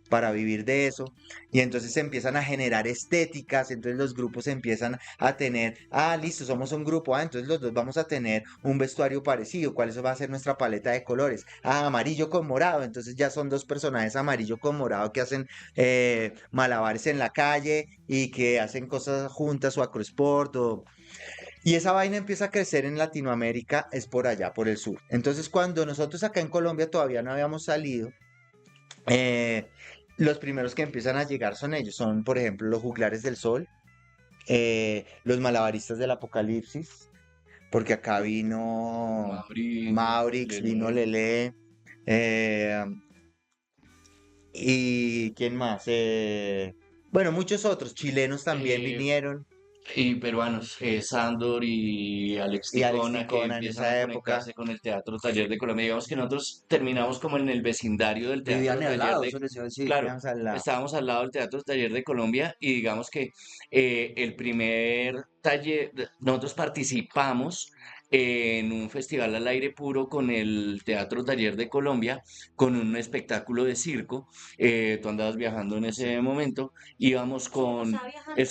para vivir de eso. Y entonces se empiezan a generar estéticas, entonces los grupos empiezan a tener, listo, somos un grupo, entonces los dos vamos a tener un vestuario parecido, ¿cuál eso va a ser nuestra paleta de colores? Amarillo con morado, entonces ya son dos personajes amarillo con morado que hacen malabares en la calle y que hacen cosas juntas o acrosport o... Y esa vaina empieza a crecer en Latinoamérica, es por allá, por el sur. Entonces, cuando nosotros acá en Colombia todavía no habíamos salido, eh, los primeros que empiezan a llegar son ellos, son por ejemplo los juglares del sol, los malabaristas del apocalipsis, porque acá vino Mauri, Maurix, vino Lele, Lele, eh, y ¿quién más? Bueno, muchos otros, chilenos también eh, vinieron, y peruanos, Sándor y Alex y Alex Ticona, que Ticona en empiezan a esa época, conectarse con el Teatro Taller de Colombia. Digamos que nosotros terminamos como en el vecindario del Vivían Teatro al Taller lado, de... eso les iba a decir. Claro, quedamos al lado. estábamos al lado del Teatro Taller de Colombia y digamos que el primer taller, nosotros participamos en un festival al aire puro con el Teatro Taller de Colombia, con un espectáculo de circo. Tú andabas viajando en ese momento, íbamos O con... sea, viajando.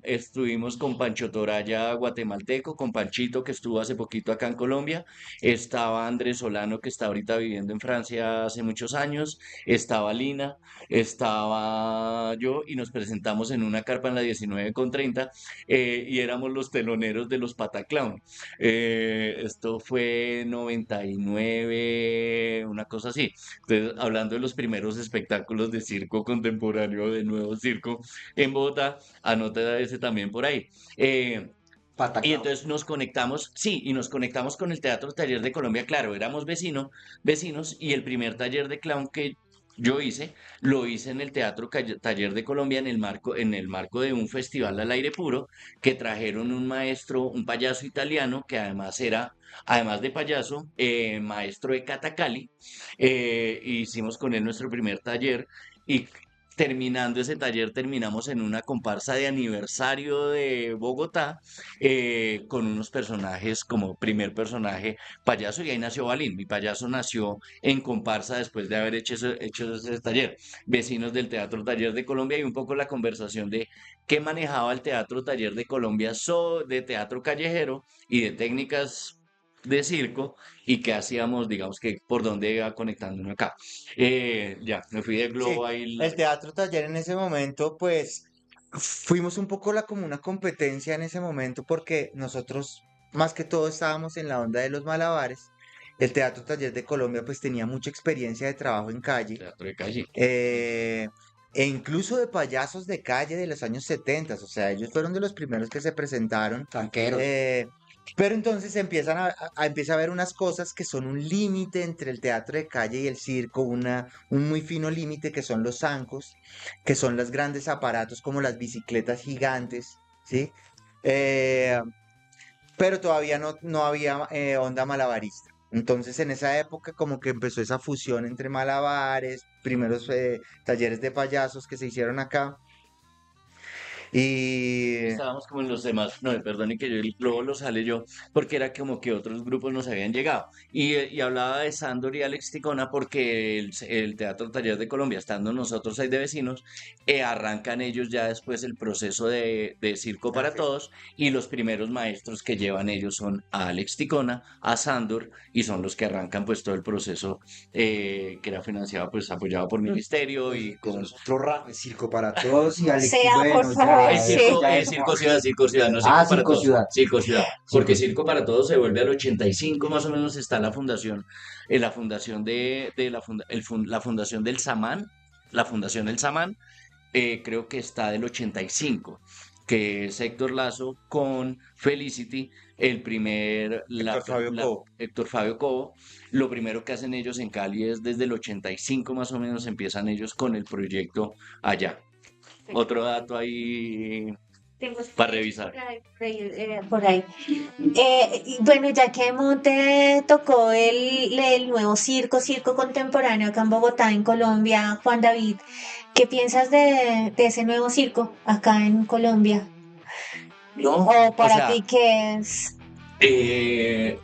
Estuvimos con Pancho Toraya, guatemalteco, con Panchito, que estuvo hace poquito acá en Colombia, estaba Andrés Solano, que está ahorita viviendo en Francia hace muchos años, estaba Lina, estaba yo, y nos presentamos en una carpa en la 19 con 30, y éramos los teloneros de los Pataclown. Esto fue 99, una cosa así. Entonces, hablando de los primeros espectáculos de circo contemporáneo, de nuevo circo en Bogotá, anota ese también por ahí. Y Patacao. entonces nos conectamos, sí, y nos conectamos con el Teatro Taller de Colombia, claro, éramos vecinos, y el primer taller de clown que yo hice, lo hice en el Taller de Colombia en el marco de un festival al aire puro, que trajeron un maestro, un payaso italiano, que además era, además de payaso, maestro de Katakali. Hicimos con él nuestro primer taller, y terminando ese taller terminamos en una comparsa de aniversario de Bogotá, con unos personajes como primer personaje payaso, y ahí nació Balín. Mi payaso nació en comparsa después de haber hecho ese taller. Vecinos del Teatro Taller de Colombia, y un poco la conversación de qué manejaba el Teatro Taller de Colombia, de teatro callejero y de técnicas de circo, y qué hacíamos, digamos que por dónde iba conectándonos acá. Ya, me fui de Sí, globo ahí. el teatro taller en ese momento, pues fuimos un poco como una competencia en ese momento porque nosotros más que todo estábamos en la onda de los malabares. El Teatro Taller de Colombia pues tenía mucha experiencia de trabajo en calle, Teatro de calle. eh, e incluso de payasos de calle de los años 70, o sea, ellos fueron de los primeros que se presentaron. Tranqueros. Pero entonces empiezan empieza a haber unas cosas que son un límite entre el teatro de calle y el circo, un muy fino límite que son los zancos, que son los grandes aparatos como las bicicletas gigantes, ¿sí? Eh, pero todavía no había onda malabarista. Entonces en esa época como que empezó esa fusión entre malabares, primeros talleres de payasos que se hicieron acá. Y Estábamos como en los demás, no, perdón, y que luego lo sale yo, porque era como que otros grupos nos habían llegado. Y hablaba de Sándor y Alex Ticona porque el Teatro Taller de Colombia, estando nosotros ahí de vecinos, arrancan ellos ya después el proceso de Circo para Ok. Todos, y los primeros maestros que llevan ellos son a Alex Ticona, a Sándor, y son los que arrancan pues todo el proceso que era financiado, pues apoyado por Ministerio Pues y eso con... es otro rap, Circo para Todos y Alexi, Sea, por bueno, favor, Es ya, eso sí. circo, ya es es como... Circo Ciudad, no Ah, Circo para Circo Todos, Ciudad. Circo Ciudad, porque Circo. Circo para Todos se vuelve al 85 más o menos está la fundación, la fundación la fundación del Samán, la fundación del Samán, creo que está del 85, que es Héctor Lazo con Felicity, el primer, Héctor Fabio Cobo. Héctor Fabio Cobo, lo primero que hacen ellos en Cali es desde el 85 más o menos empiezan ellos con el proyecto allá. Otro dato ahí Tengo para sketch revisar. por ahí. Y bueno, ya que Monte tocó el nuevo circo contemporáneo acá en Bogotá, en Colombia, Juan David, ¿qué piensas de ese nuevo circo acá en Colombia? No, ¿O o para sea, ti qué es? eh,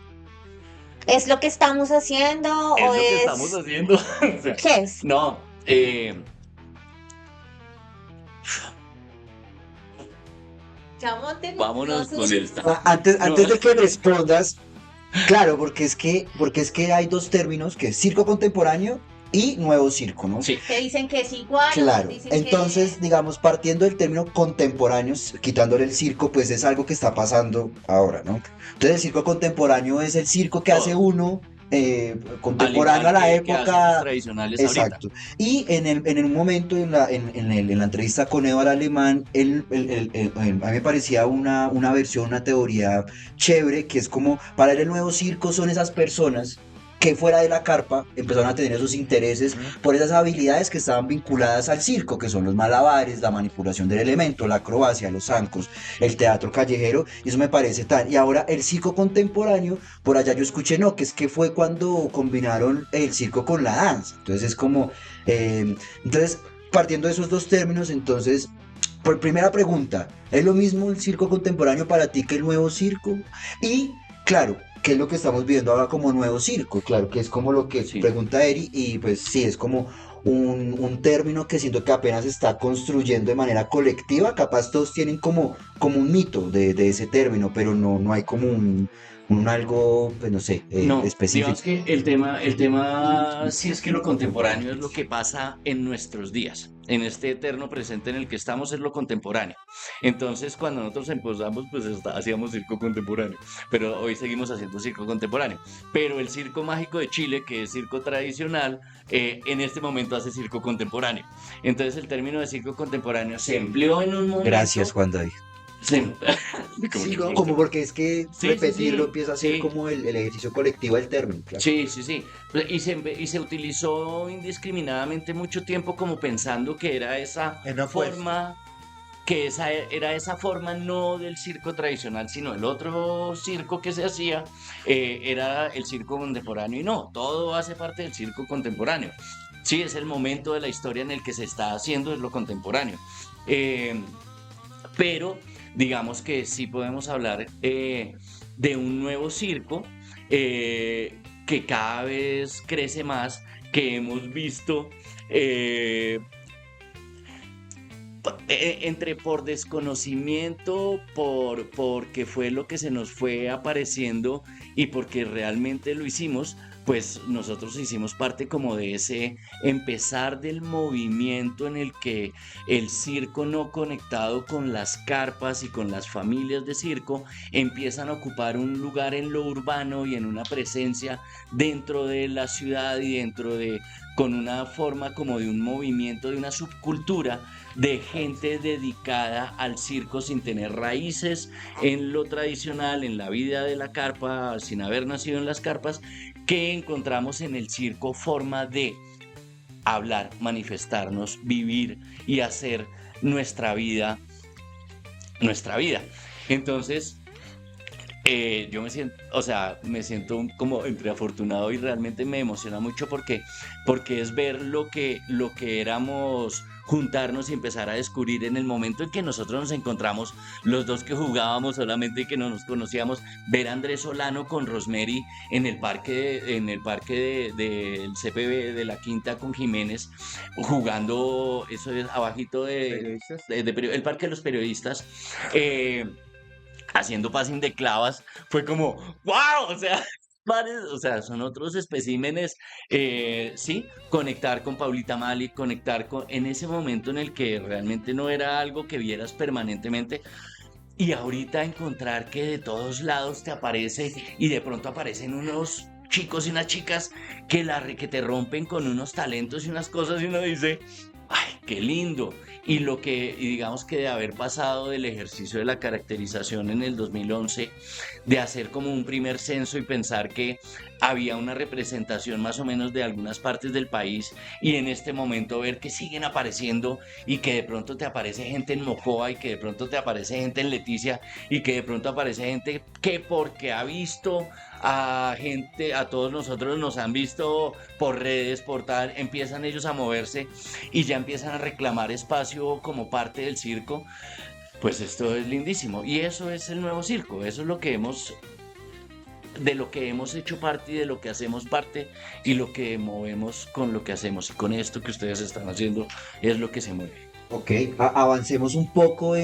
¿Es lo que estamos haciendo o es lo que estamos es... haciendo. O sea, ¿Qué es? no, Ya Monte vámonos con esta. No, Antes de que respondas, claro, porque es que hay dos términos, que es circo contemporáneo y nuevo circo, ¿no? sí, Que dicen que es igual, otros Claro, dicen entonces, que... digamos, partiendo del término contemporáneos, quitándole el circo, pues es algo que está pasando ahora, ¿no? Entonces, el circo contemporáneo es el circo que hace todo. uno, Al contemporáneo a igual la que hacen los época. tradicionales ahorita. Exacto. Y en un momento, en la entrevista con Evar Alemán, a mí me parecía una versión, una teoría chévere, que es como, para él el nuevo circo son esas personas que fuera de la carpa empezaron a tener esos intereses Ujú. por esas habilidades que estaban vinculadas al circo, que son los malabares, la manipulación del elemento, la acrobacia, los zancos, el teatro callejero, y eso me parece tal. Y ahora el circo contemporáneo, por allá yo escuché, no, que es que fue cuando combinaron el circo con la danza. Entonces es como, entonces, partiendo de esos dos términos, entonces, por primera pregunta, ¿es lo mismo el circo contemporáneo para ti que el nuevo circo? Y, claro, ¿qué es lo que estamos viendo ahora como nuevo circo? Claro, que es como lo que Sí. pregunta Eri, y pues sí, es como un término que siento que apenas se está construyendo de manera colectiva. Capaz todos tienen como un mito de ese término, pero no hay como un algo, pues no sé, No, digamos específico. que el tema, sí es que lo contemporáneo es lo que pasa en nuestros días. En este eterno presente en el que estamos es lo contemporáneo. Entonces, cuando nosotros empezamos, pues hacíamos circo contemporáneo. Pero hoy seguimos haciendo circo contemporáneo. Pero el Circo Mágico de Chile, que es circo tradicional, en este momento hace circo contemporáneo. Entonces, el término de circo contemporáneo se empleó en un Gracias, momento. Juan David. Como Sí, que me ¿no? gusta. Como porque es que Sí, sí, repetirlo sí, empieza a ser sí. como el ejercicio colectivo del término, claro. Sí, sí, sí. Y se utilizó indiscriminadamente mucho tiempo como pensando que era esa En opuesto. forma, que era esa forma no del circo tradicional, sino el otro circo que se hacía, era el circo contemporáneo. Y no, todo hace parte del circo contemporáneo. Sí, es el momento de la historia en el que se está haciendo, es lo contemporáneo. Eh, pero digamos que sí podemos hablar de un nuevo circo que cada vez crece más, que hemos visto eh, entre por desconocimiento, porque fue lo que se nos fue apareciendo y porque realmente lo hicimos, pues nosotros hicimos parte como de ese empezar del movimiento en el que el circo no conectado con las carpas y con las familias de circo empiezan a ocupar un lugar en lo urbano y en una presencia dentro de la ciudad y con una forma como de un movimiento, de una subcultura de gente dedicada al circo sin tener raíces en lo tradicional, en la vida de la carpa, sin haber nacido en las carpas, que encontramos en el circo forma de hablar, manifestarnos, vivir y hacer nuestra vida, nuestra vida. Entonces, yo me siento como entre afortunado y realmente me emociona mucho porque es ver lo que éramos, juntarnos y empezar a descubrir en el momento en que nosotros nos encontramos, los dos que jugábamos solamente y que no nos conocíamos, ver a Andrés Solano con Rosemary del CPB de la Quinta con Jiménez, jugando, eso es abajito Periodistas. el Parque de los Periodistas. eh, Haciendo passing de clavas, fue como, wow, o sea, son otros especímenes, sí, conectar con Paulita Mali, en ese momento en el que realmente no era algo que vieras permanentemente, y ahorita encontrar que de todos lados te aparece, y de pronto aparecen unos chicos y unas chicas que te rompen con unos talentos y unas cosas, y uno dice, ay, qué lindo. Y digamos que de haber pasado del ejercicio de la caracterización en el 2011, de hacer como un primer censo y pensar que había una representación más o menos de algunas partes del país, y en este momento ver que siguen apareciendo, y que de pronto te aparece gente en Mocoa, y que de pronto te aparece gente en Leticia, y que de pronto aparece gente que porque ha visto a todos nosotros nos han visto por redes, por tal, empiezan ellos a moverse y ya empiezan a reclamar espacio como parte del circo. Pues esto es lindísimo, y eso es el nuevo circo, eso es de lo que hemos hecho parte y de lo que hacemos parte, y lo que movemos con lo que hacemos, y con esto que ustedes están haciendo es lo que se mueve. Ok, avancemos un poco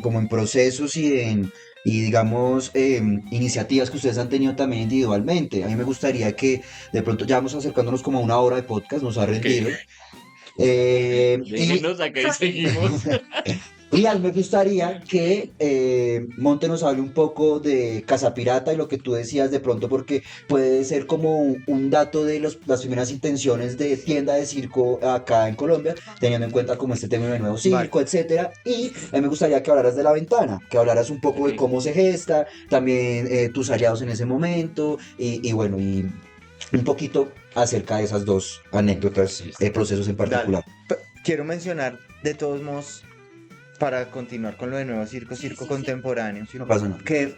como en procesos y digamos iniciativas que ustedes han tenido también individualmente. A mí me gustaría que de pronto ya vamos acercándonos como a una hora de podcast, nos ha rendido. Y Déjenos acá y seguimos. Rial, me gustaría que Monte nos hable un poco de Casa Pirata y lo que tú decías de pronto, porque puede ser como un dato de las primeras intenciones de tienda de circo acá en Colombia, teniendo en cuenta como este término de nuevo Vale. circo, etcétera. Y me gustaría que hablaras de La Ventana, que hablaras un poco de Ok. cómo se gesta, también tus aliados en ese momento, y bueno, y un poquito acerca de esas dos anécdotas, Listo. procesos en Dale. particular. Quiero mencionar, de todos modos, para continuar con lo de nuevo circo, circo sí. contemporáneo, Si no pasa nada. que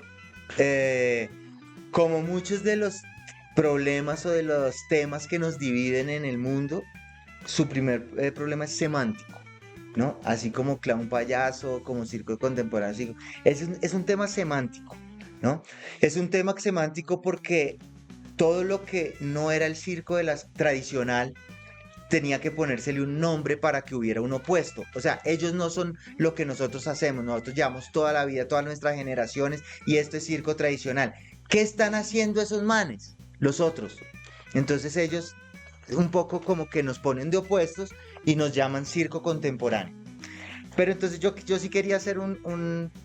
como muchos de los problemas o de los temas que nos dividen en el mundo, su primer problema es semántico, ¿no? Así como clown payaso, como circo contemporáneo, es un tema semántico, ¿no? Es un tema semántico porque todo lo que no era el circo de las tradicional tenía que ponérsele un nombre para que hubiera un opuesto. O sea, ellos no son lo que nosotros hacemos. Nosotros llevamos toda la vida, todas nuestras generaciones, y esto es circo tradicional. ¿Qué están haciendo esos manes? Los otros. Entonces ellos un poco como que nos ponen de opuestos y nos llaman circo contemporáneo. Pero entonces yo sí quería hacer una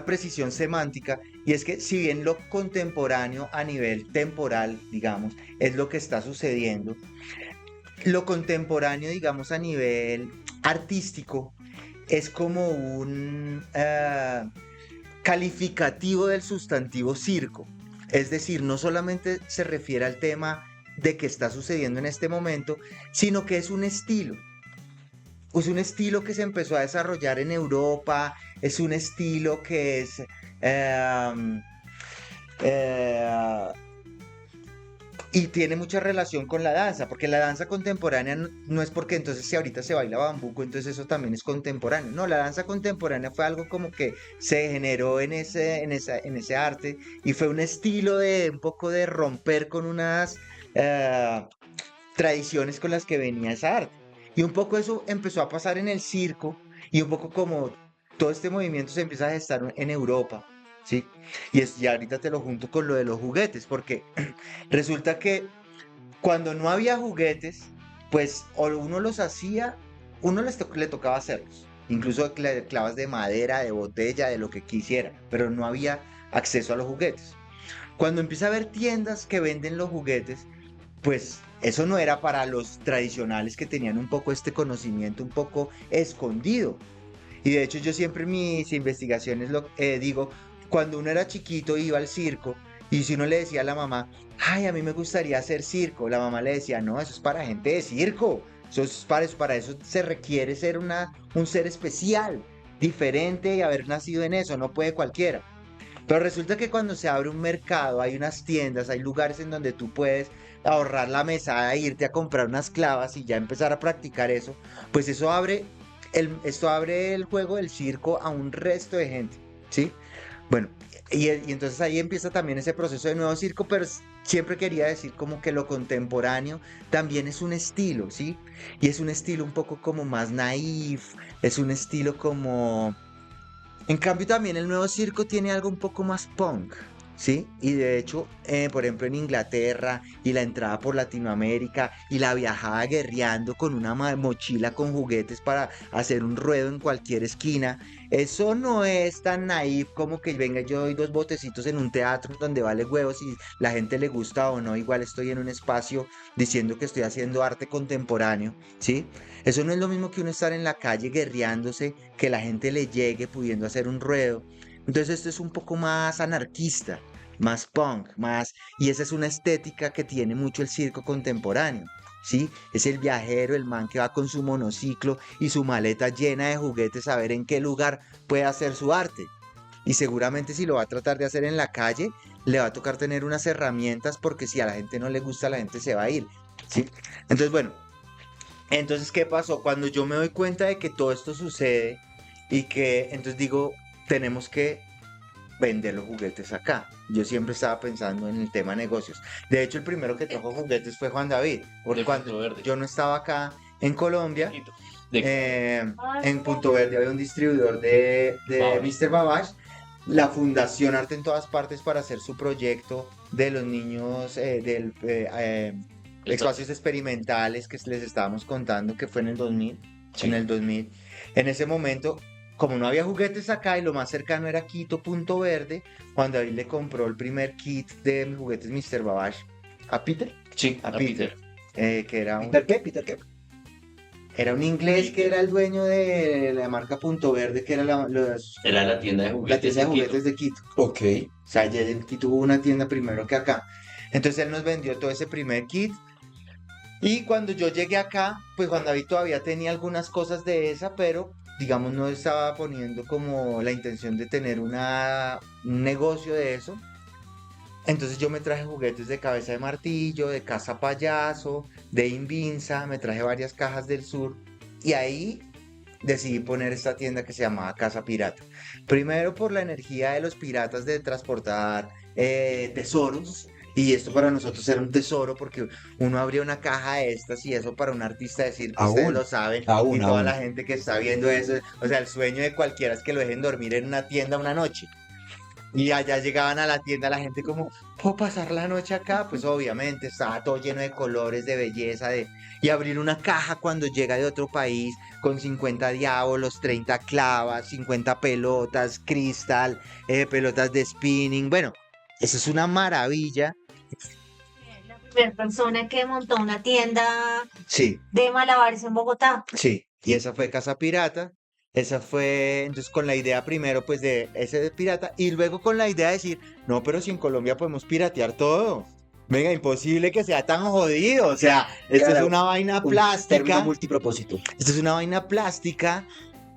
precisión semántica, y es que si bien lo contemporáneo a nivel temporal, digamos, es lo que está sucediendo, lo contemporáneo, digamos, a nivel artístico, es como un calificativo del sustantivo circo. Es decir, no solamente se refiere al tema de que está sucediendo en este momento, sino que es un estilo. Es un estilo que se empezó a desarrollar en Europa, es un estilo que es... y tiene mucha relación con la danza, porque la danza contemporánea no es porque entonces si ahorita se baila bambuco, entonces eso también es contemporáneo. No, la danza contemporánea fue algo como que se generó en ese arte, y fue un estilo de un poco de romper con unas tradiciones con las que venía esa arte. Y un poco eso empezó a pasar en el circo, y un poco como todo este movimiento se empieza a gestar en Europa, ¿sí? Y ahorita te lo junto con lo de los juguetes, porque resulta que cuando no había juguetes, pues o uno los hacía, le tocaba hacerlos, incluso clavas de madera, de botella, de lo que quisiera, pero no había acceso a los juguetes. Cuando empieza a haber tiendas que venden los juguetes, pues eso no era para los tradicionales que tenían un poco este conocimiento un poco escondido. Y de hecho yo siempre en mis investigaciones digo, cuando uno era chiquito iba al circo, y si uno le decía a la mamá, ay, a mí me gustaría hacer circo, la mamá le decía, no, eso es para gente de circo, para eso se requiere ser un ser especial, diferente y haber nacido en eso, no puede cualquiera. Pero resulta que cuando se abre un mercado, hay unas tiendas, hay lugares en donde tú puedes ahorrar la mesada, e irte a comprar unas clavas y ya empezar a practicar eso, pues esto abre el juego del circo a un resto de gente, ¿sí? Bueno, y entonces ahí empieza también ese proceso de nuevo circo, pero siempre quería decir como que lo contemporáneo también es un estilo, ¿sí? Y es un estilo un poco como más naif, es un estilo como... En cambio también el nuevo circo tiene algo un poco más punk, ¿sí? Y de hecho, por ejemplo en Inglaterra y la entrada por Latinoamérica y la viajada guerreando con una mochila con juguetes para hacer un ruedo en cualquier esquina, eso no es tan naif como que venga yo doy dos botecitos en un teatro donde vale huevos y la gente le gusta o no, igual estoy en un espacio diciendo que estoy haciendo arte contemporáneo, ¿sí? Eso no es lo mismo que uno estar en la calle guerreándose, que la gente le llegue pudiendo hacer un ruedo. Entonces esto es un poco más anarquista, más punk, más... Y esa es una estética que tiene mucho el circo contemporáneo, ¿sí? Es el viajero, el man que va con su monociclo y su maleta llena de juguetes a ver en qué lugar puede hacer su arte. Y seguramente si lo va a tratar de hacer en la calle, le va a tocar tener unas herramientas porque si a la gente no le gusta, la gente se va a ir, ¿sí? Entonces, bueno, entonces, ¿qué pasó? Cuando yo me doy cuenta de que todo esto sucede y que entonces digo, tenemos que vender los juguetes acá. Yo siempre estaba pensando en el tema negocios. De hecho, el primero que trajo juguetes fue Juan David, porque De cuando Punto Verde. yo no estaba acá en Colombia, Quito. De en Punto Verde había un distribuidor de Babash. Mr. Babash, la Fundación Arte en Todas Partes para hacer su proyecto de los niños espacios experimentales que les estábamos contando que fue en el 2000, Sí. en el 2000. En ese momento, como no había juguetes acá y lo más cercano era Quito, Punto Verde, Juan David le compró el primer kit de mis juguetes Mr. Babash a Peter, Sí, a a Peter, Peter. que era un, ¿Peter qué? ¿Peter qué? era un inglés que era el dueño de la marca Punto Verde, que era Era la tienda de la juguetes tienda de de Quito. juguetes de Quito. Ok. O sea, ya en Quito hubo una tienda primero que acá. Entonces él nos vendió todo ese primer kit. Y cuando yo llegué acá, pues Juan David todavía tenía algunas cosas de esa, pero digamos no estaba poniendo como la intención de tener un negocio de eso. Entonces yo me traje juguetes de Cabeza de Martillo, de Casa Payaso, de Invinza, me traje varias cajas del sur y ahí decidí poner esta tienda que se llamaba Casa Pirata. Primero por la energía de los piratas de transportar tesoros. Y esto para nosotros era un tesoro porque uno abría una caja de estas y eso para un artista de circo, ustedes Aún, lo saben, y aún, toda aún. la gente que está viendo eso, o sea, el sueño de cualquiera es que lo dejen dormir en una tienda una noche. Y allá llegaban a la tienda la gente como, ¿puedo pasar la noche acá? Pues obviamente estaba todo lleno de colores, de belleza, y abrir una caja cuando llega de otro país con 50 diabolos, 30 clavas, 50 pelotas, cristal, pelotas de spinning. Bueno, eso es una maravilla. La primera persona que montó una tienda Sí, de malabares en Bogotá. sí. Y esa fue Casa Pirata. Esa fue, entonces, con la idea primero, pues, de ese de pirata, y luego con la idea de decir, no, pero si en Colombia podemos piratear todo. Venga, imposible que sea tan jodido. O sea, esto es Claro, una vaina un término plástica. multipropósito. Esto es una vaina plástica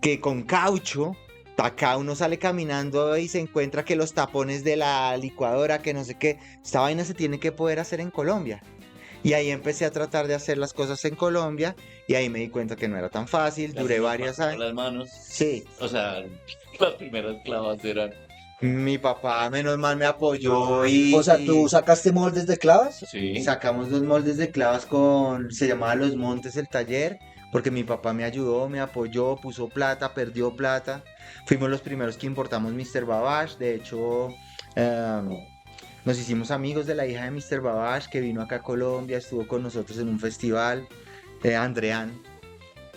que con caucho, acá uno sale caminando y se encuentra que los tapones de la licuadora, que no sé qué, esta vaina se tiene que poder hacer en Colombia. Y ahí empecé a tratar de hacer las cosas en Colombia y ahí me di cuenta que no era tan fácil, Casi duré nos varios partieron años. las manos. Sí, O sea, las primeras clavas eran. mi papá menos mal me apoyó O sea, ¿tú sacaste moldes de clavas? Sí. sacamos dos moldes de clavas se llamaba Los Montes el taller, porque mi papá me ayudó, me apoyó, puso plata, perdió plata. Fuimos los primeros que importamos Mr. Babash, de hecho, nos hicimos amigos de la hija de Mr. Babash que vino acá a Colombia, estuvo con nosotros en un festival, Andrean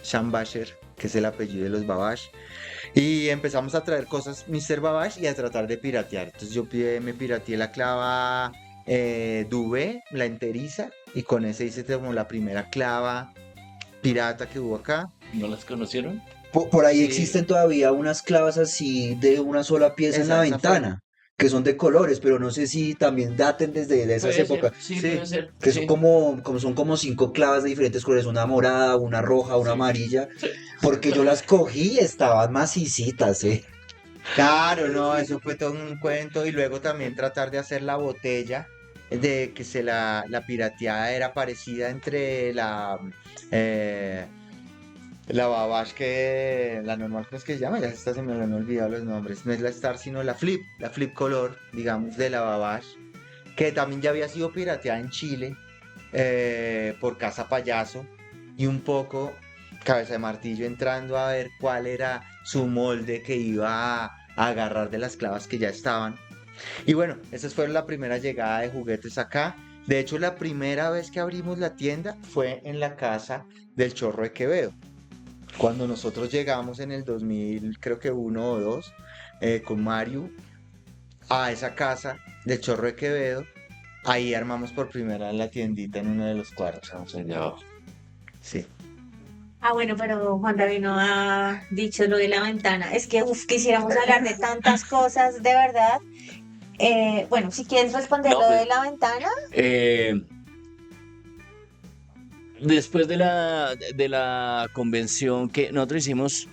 Shambasher, que es el apellido de los Babash. Y empezamos a traer cosas Mr. Babash y a tratar de piratear. Entonces yo me pirateé la clava Duvet, la enteriza, y con ese hice como la primera clava pirata que hubo acá. ¿No las conocieron? Por ahí Sí. existen todavía unas clavas así de una sola pieza en la Esa fue- ventana. que son de colores, pero no sé si también daten desde de esas Puede ser, épocas. sí, puede ser. Que Sí. son como 5 clavas de diferentes colores, una morada, una roja, una Sí. amarilla, Sí. porque yo las cogí y estaban macicitas, Claro, no, eso fue todo un cuento y luego también tratar de hacer la botella de que la pirateada era parecida entre la Babash que la normal, ¿cómo es que se llama? Ya se me han olvidado los nombres. No es la Star, sino la Flip Color, digamos, de la Babash, que también ya había sido pirateada en Chile por Casa Payaso y un poco Cabeza de Martillo entrando a ver cuál era su molde que iba a agarrar de las clavas que ya estaban. Y bueno, esa fue la primera llegada de juguetes acá. De hecho, la primera vez que abrimos la tienda fue en la casa del Chorro de Quevedo. Cuando nosotros llegamos en el 2000, creo que 1 o 2, con Mario a esa casa del Chorro de Quevedo, ahí armamos por primera vez la tiendita en uno de los cuartos. Vamos allá abajo. Sí. Ah, bueno, pero Juan David no ha dicho lo de la ventana. Es que quisiéramos hablar de tantas cosas, de verdad. Bueno, si quieres responder No, lo pues, de la ventana. Después de la convención que nosotros hicimos,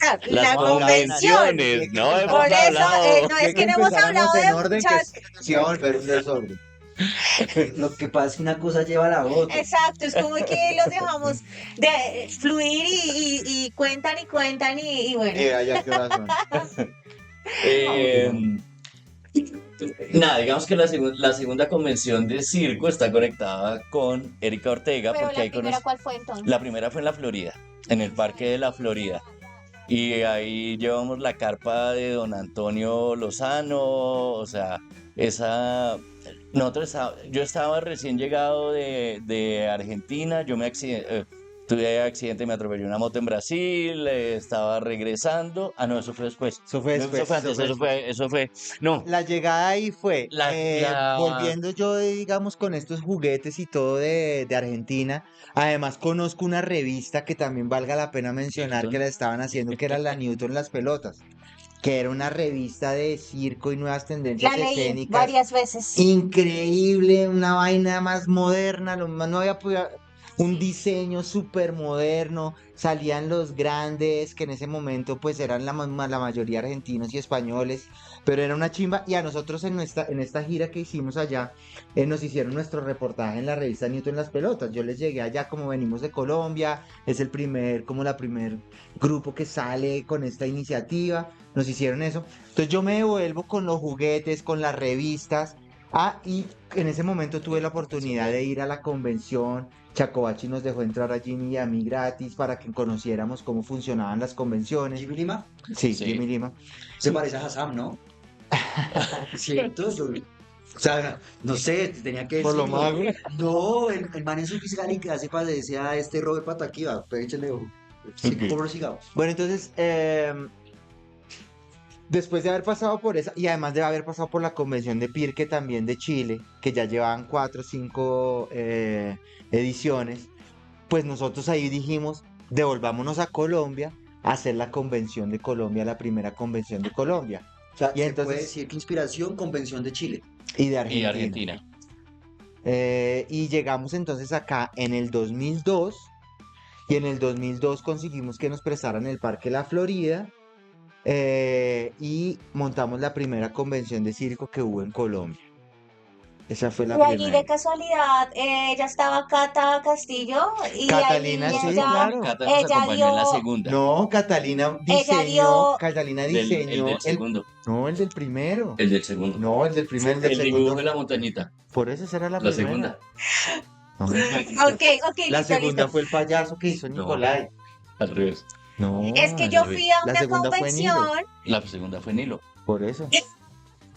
Ah, las la convención. convenciones, no hemos Por eso, hablado. no es que no hemos hablado en de orden, muchas. sí, vamos a ver un desorden. Lo que pasa es que una cosa lleva a la otra. Exacto, es como que los dejamos de fluir y cuentan y cuentan y bueno. Ya qué horas son. Eh, Nada, digamos que la segunda convención de circo está conectada con Erika Ortega, Pero porque la ahí primera, ¿cuál fue entonces? la primera fue en la Florida, en el Parque de la Florida. Y ahí llevamos la carpa de don Antonio Lozano, o sea, yo estaba recién llegado de Argentina, tuve accidente, me atropelló una moto en Brasil, estaba regresando. Ah, no, eso fue después. Eso fue No, después, eso fue antes, eso fue. No, La llegada ahí fue, la- volviendo yo, digamos, con estos juguetes y todo de Argentina. Además, conozco una revista que también valga la pena mencionar que Newton. la estaban haciendo, que era la Newton Las Pelotas, que era una revista de circo y nuevas tendencias La leí escénicas. varias veces. Increíble, una vaina más moderna, no había un diseño súper moderno, salían los grandes que en ese momento pues eran la mayoría argentinos y españoles, pero era una chimba y a nosotros en esta gira que hicimos allá nos hicieron nuestro reportaje en la revista Newton Las Pelotas. Yo les llegué allá como venimos de Colombia, es como la primer grupo que sale con esta iniciativa, nos hicieron eso. Entonces yo me devuelvo con los juguetes, con las revistas. Y en ese momento tuve la oportunidad de ir a la convención. Chacobachi nos dejó entrar a Jimmy y a mí gratis para que conociéramos cómo funcionaban las convenciones. Jimmy Lima Sí, Sí. Jimmy Lima. se parece a Hassam, ¿no? ¿Cierto? O sea, no sé, tenía que Por lo decirlo. mago. No, el man en su fiscal y que hace parece a este Robert Pataquiva. Pero échale ojo. Sí, Ok. por sigamos. Bueno, entonces, después de haber pasado por esa, y además de haber pasado por la convención de Pirque también de Chile, que ya llevaban 4 o 5 ediciones, pues nosotros ahí dijimos, devolvámonos a Colombia a hacer la convención de Colombia, la primera convención de Colombia. O sea, Y se entonces- puede decir que inspiración, convención de Chile. Y de Y Argentina. Argentina. Y llegamos entonces acá en el 2002, y en el 2002 conseguimos que nos prestaran el Parque La Florida, y montamos la primera convención de circo que hubo en Colombia. Esa fue la Y allí primera. de casualidad ya estaba Cata Castillo y Catalina, ahí sí, ella, claro. Cata nos ella acompañó en la dio- segunda. No, Catalina dio- El del segundo. No, el del primero. El del segundo. No, el del primero, el del El segundo. dibujo de la montañita. Por eso esa era la La primera. segunda. No. Ok, La listo, segunda listo. fue el payaso que hizo No. Nicolai. Al revés. No, Es que yo al revés. fui a La una segunda fue Nilo. convención. La segunda fue Nilo. por eso.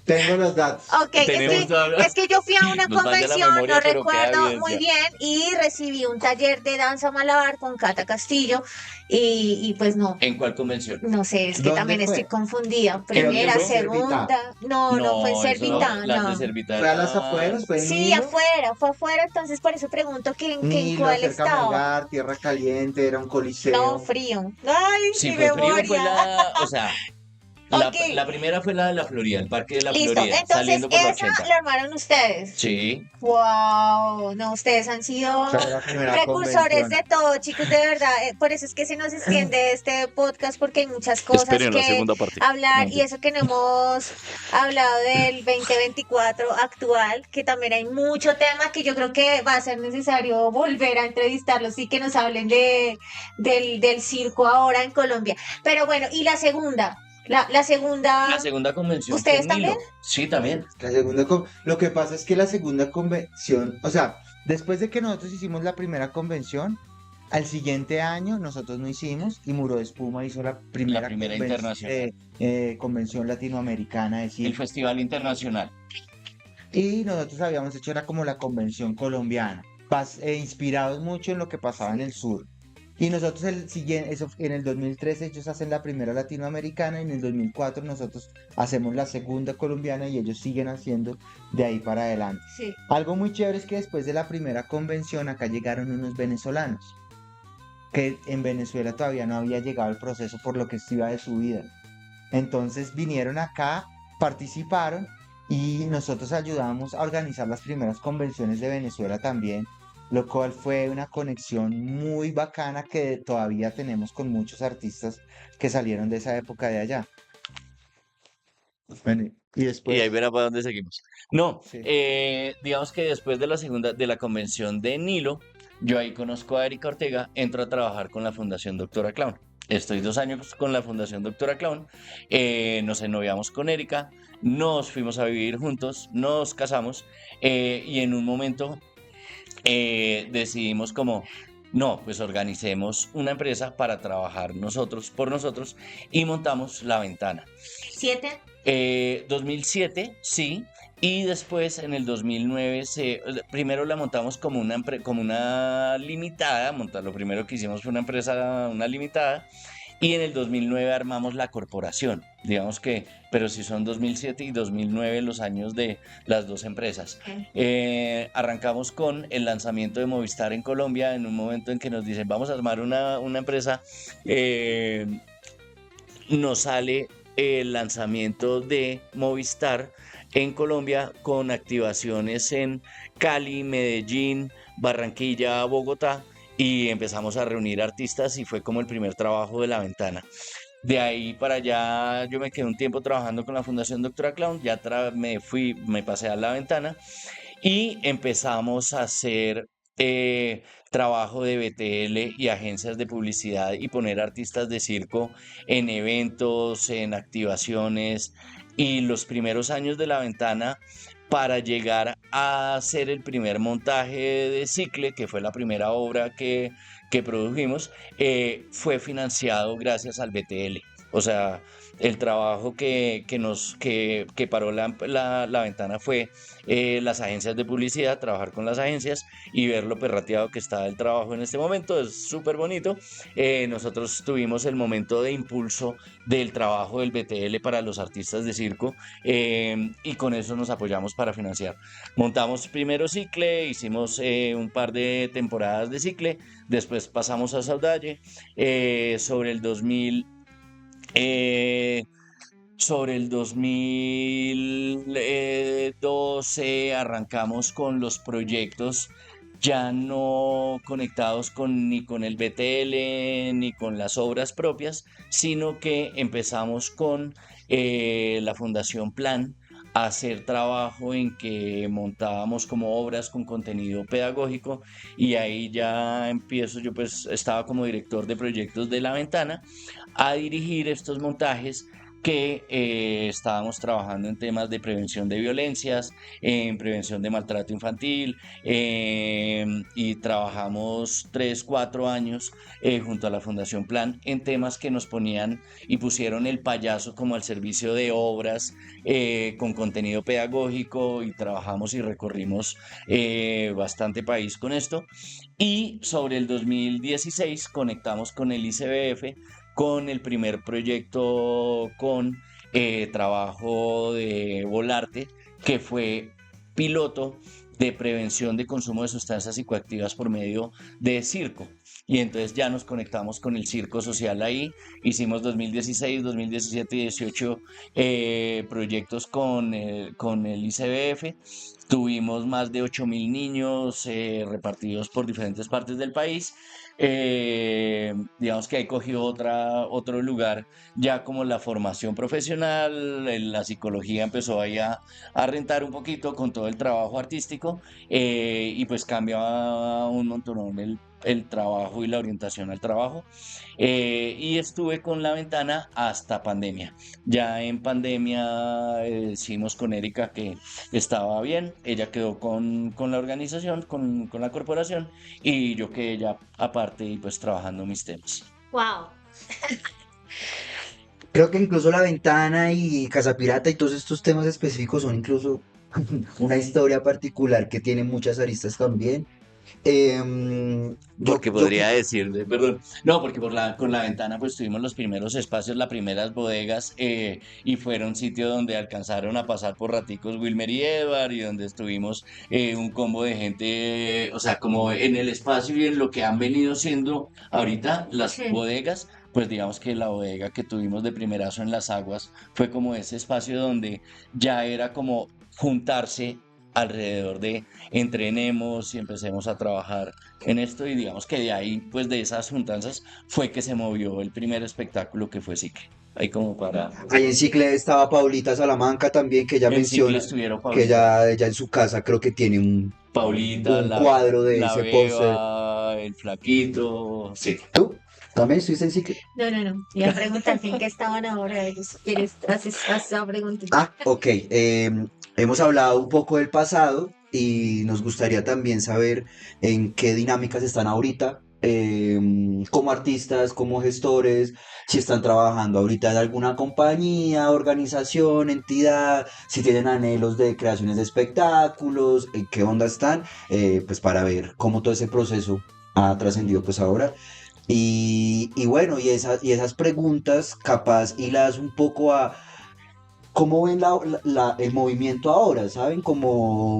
Tengo los datos. Ok, Tenemos toda- es que yo fui a una Nos falla la convención, memoria, no pero queda recuerdo muy evidencia. bien, y recibí un taller de danza malabar con Cata Castillo, y pues no, ¿En cuál convención? no sé, es que ¿Dónde también fue? estoy confundida. Creo que Primera, fue en segunda, no fue en eso Servitá, las no. de Servitá. Fue a las afueras, fue en Sí, Nilo. fue afuera, entonces por eso pregunto que en Nilo, cuál cerca a estaba. Melgar, Tierra Caliente, era un coliseo. No, frío. Ay, Si mi fue frío, memoria. o sea, Ok, La primera fue la de la Florida, el Parque de la listo. Florida, Entonces, saliendo por la esa 80. la armaron ustedes. Sí, Wow, no, ustedes han sido Fue la primera precursores convención. de todo, chicos, de verdad. Por eso es que se nos extiende este podcast, porque hay muchas cosas esperen la que segunda parte. hablar No, y eso que no hemos hablado del 2024 actual, que también hay mucho tema que yo creo que va a ser necesario volver a entrevistarlos y que nos hablen del circo ahora en Colombia. Pero bueno, y la segunda, la la segunda, segunda convención fue ¿ustedes en también? Nilo. Sí, también. Lo que pasa es que la segunda convención, o sea, después de que nosotros hicimos la primera convención, al siguiente año nosotros no hicimos y Muro de Espuma hizo la La primera primera internacional. convención latinoamericana de El circo. Festival Internacional. Y nosotros habíamos hecho, era como la convención colombiana, inspirados mucho en lo que pasaba en el sur. Y nosotros el siguiente, eso, en el 2013 ellos hacen la primera latinoamericana y en el 2004 nosotros hacemos la segunda colombiana y ellos siguen haciendo de ahí para adelante. Sí. Algo muy chévere es que después de la primera convención acá llegaron unos venezolanos, que en Venezuela todavía no había llegado el proceso por lo que esto iba de su vida. Entonces vinieron acá, participaron y nosotros ayudamos a organizar las primeras convenciones de Venezuela también, lo cual fue una conexión muy bacana que todavía tenemos con muchos artistas que salieron de esa época de allá. Bueno, y Y ahí después, verá para dónde seguimos. No, sí. digamos que después de la segunda, de la convención de Nilo, yo ahí conozco a Erika Ortega, entro a trabajar con la Fundación Doctora Clown. Estoy 2 años con la Fundación Doctora Clown, nos ennoviamos con Erika, nos fuimos a vivir juntos, nos casamos y en un momento decidimos como, no, pues organicemos una empresa para trabajar nosotros por nosotros y montamos La Ventana. 7. 2007, sí, y después en el 2009, primero la montamos como como una limitada, lo primero que hicimos fue una empresa, una limitada, y en el 2009 armamos la corporación, digamos que, pero si son 2007 y 2009 los años de las dos empresas. Arrancamos con el lanzamiento de Movistar en Colombia en un momento en que nos dicen, vamos a armar una empresa, nos sale el lanzamiento de Movistar en Colombia con activaciones en Cali, Medellín, Barranquilla, Bogotá y empezamos a reunir artistas y fue como el primer trabajo de La Ventana. De ahí para allá yo me quedé un tiempo trabajando con la Fundación Doctora Clown, ya me pasé a La Ventana y empezamos a hacer trabajo de BTL y agencias de publicidad y poner artistas de circo en eventos, en activaciones y los primeros años de La Ventana para llegar a hacer el primer montaje de Cicle, que fue la primera obra que produjimos, fue financiado gracias al BTL. O sea, el trabajo que paró la ventana fue las agencias de publicidad, trabajar con las agencias y ver lo perrateado que está el trabajo en este momento. Es súper bonito. Nosotros tuvimos el momento de impulso del trabajo del BTL para los artistas de circo y con eso nos apoyamos para financiar. Montamos primero Cicle, hicimos un par de temporadas de Cicle, después pasamos a Saudalle. Sobre el 2000 sobre el 2012 arrancamos con los proyectos ya no conectados ni con el BTL ni con las obras propias, sino que empezamos con la Fundación Plan a hacer trabajo en que montábamos como obras con contenido pedagógico y ahí ya empiezo, yo pues estaba como director de proyectos de La Ventana a dirigir estos montajes que estábamos trabajando en temas de prevención de violencias, en prevención de maltrato infantil, y trabajamos 3, 4 años junto a la Fundación Plan en temas que nos ponían y pusieron el payaso como al servicio de obras con contenido pedagógico y trabajamos y recorrimos bastante país con esto. Y sobre el 2016 conectamos con el ICBF con el primer proyecto con trabajo de Volarte, que fue piloto de prevención de consumo de sustancias psicoactivas por medio de circo. y entonces ya nos conectamos con el circo social ahí. Hicimos 2016, 2017 y 18 proyectos con el ICBF. Tuvimos más de 8.000 niños repartidos por diferentes partes del país. Digamos que ahí cogió otro lugar ya como la formación profesional, la psicología empezó ahí a rentar un poquito con todo el trabajo artístico, y pues cambia un montón el trabajo y la orientación al trabajo. Y estuve con La Ventana hasta pandemia. Ya en pandemia decimos con Erika que estaba bien, ella quedó con la organización, con la corporación, y yo quedé ya aparte y pues trabajando mis temas. Wow. Creo que incluso La Ventana y Casa Pirata y todos estos temas específicos son incluso una historia particular que tiene muchas aristas también. Porque Yo podría decirle, perdón, no, porque con la ventana pues tuvimos los primeros espacios, las primeras bodegas, y fueron sitios donde alcanzaron a pasar por raticos Wilmer y Edward, y donde estuvimos un combo de gente, o sea, como en el espacio y en lo que han venido siendo ahorita las Sí. bodegas. Pues digamos que la bodega que tuvimos de primerazo en Las Aguas fue como ese espacio donde ya era como juntarse alrededor de entrenemos y empecemos a trabajar en esto, y digamos que de ahí, pues de esas juntanzas fue que se movió el primer espectáculo que fue Cicle. Ahí como para... Ahí en Cicle estaba Paulita Salamanca también, que ella En Cicle menciona estuvieron que Paulita. ella en su casa creo que tiene Paulita, un cuadro de la ese póster. Beba, el Flaquito, sí. ¿Tú? ¿También estuviste en Cicle? No. Iba a preguntarte en qué estaban ahora ellos. Si quieres, haces esa pregunta. Ah, ok. Hemos hablado un poco del pasado y nos gustaría también saber en qué dinámicas están ahorita, como artistas, como gestores, si están trabajando ahorita en alguna compañía, organización, entidad, si tienen anhelos de creaciones de espectáculos, en qué onda están, pues para ver cómo todo ese proceso ha trascendido pues ahora. Y bueno, y esas preguntas capaz hilas un poco a cómo ven el movimiento ahora, ¿saben? Cómo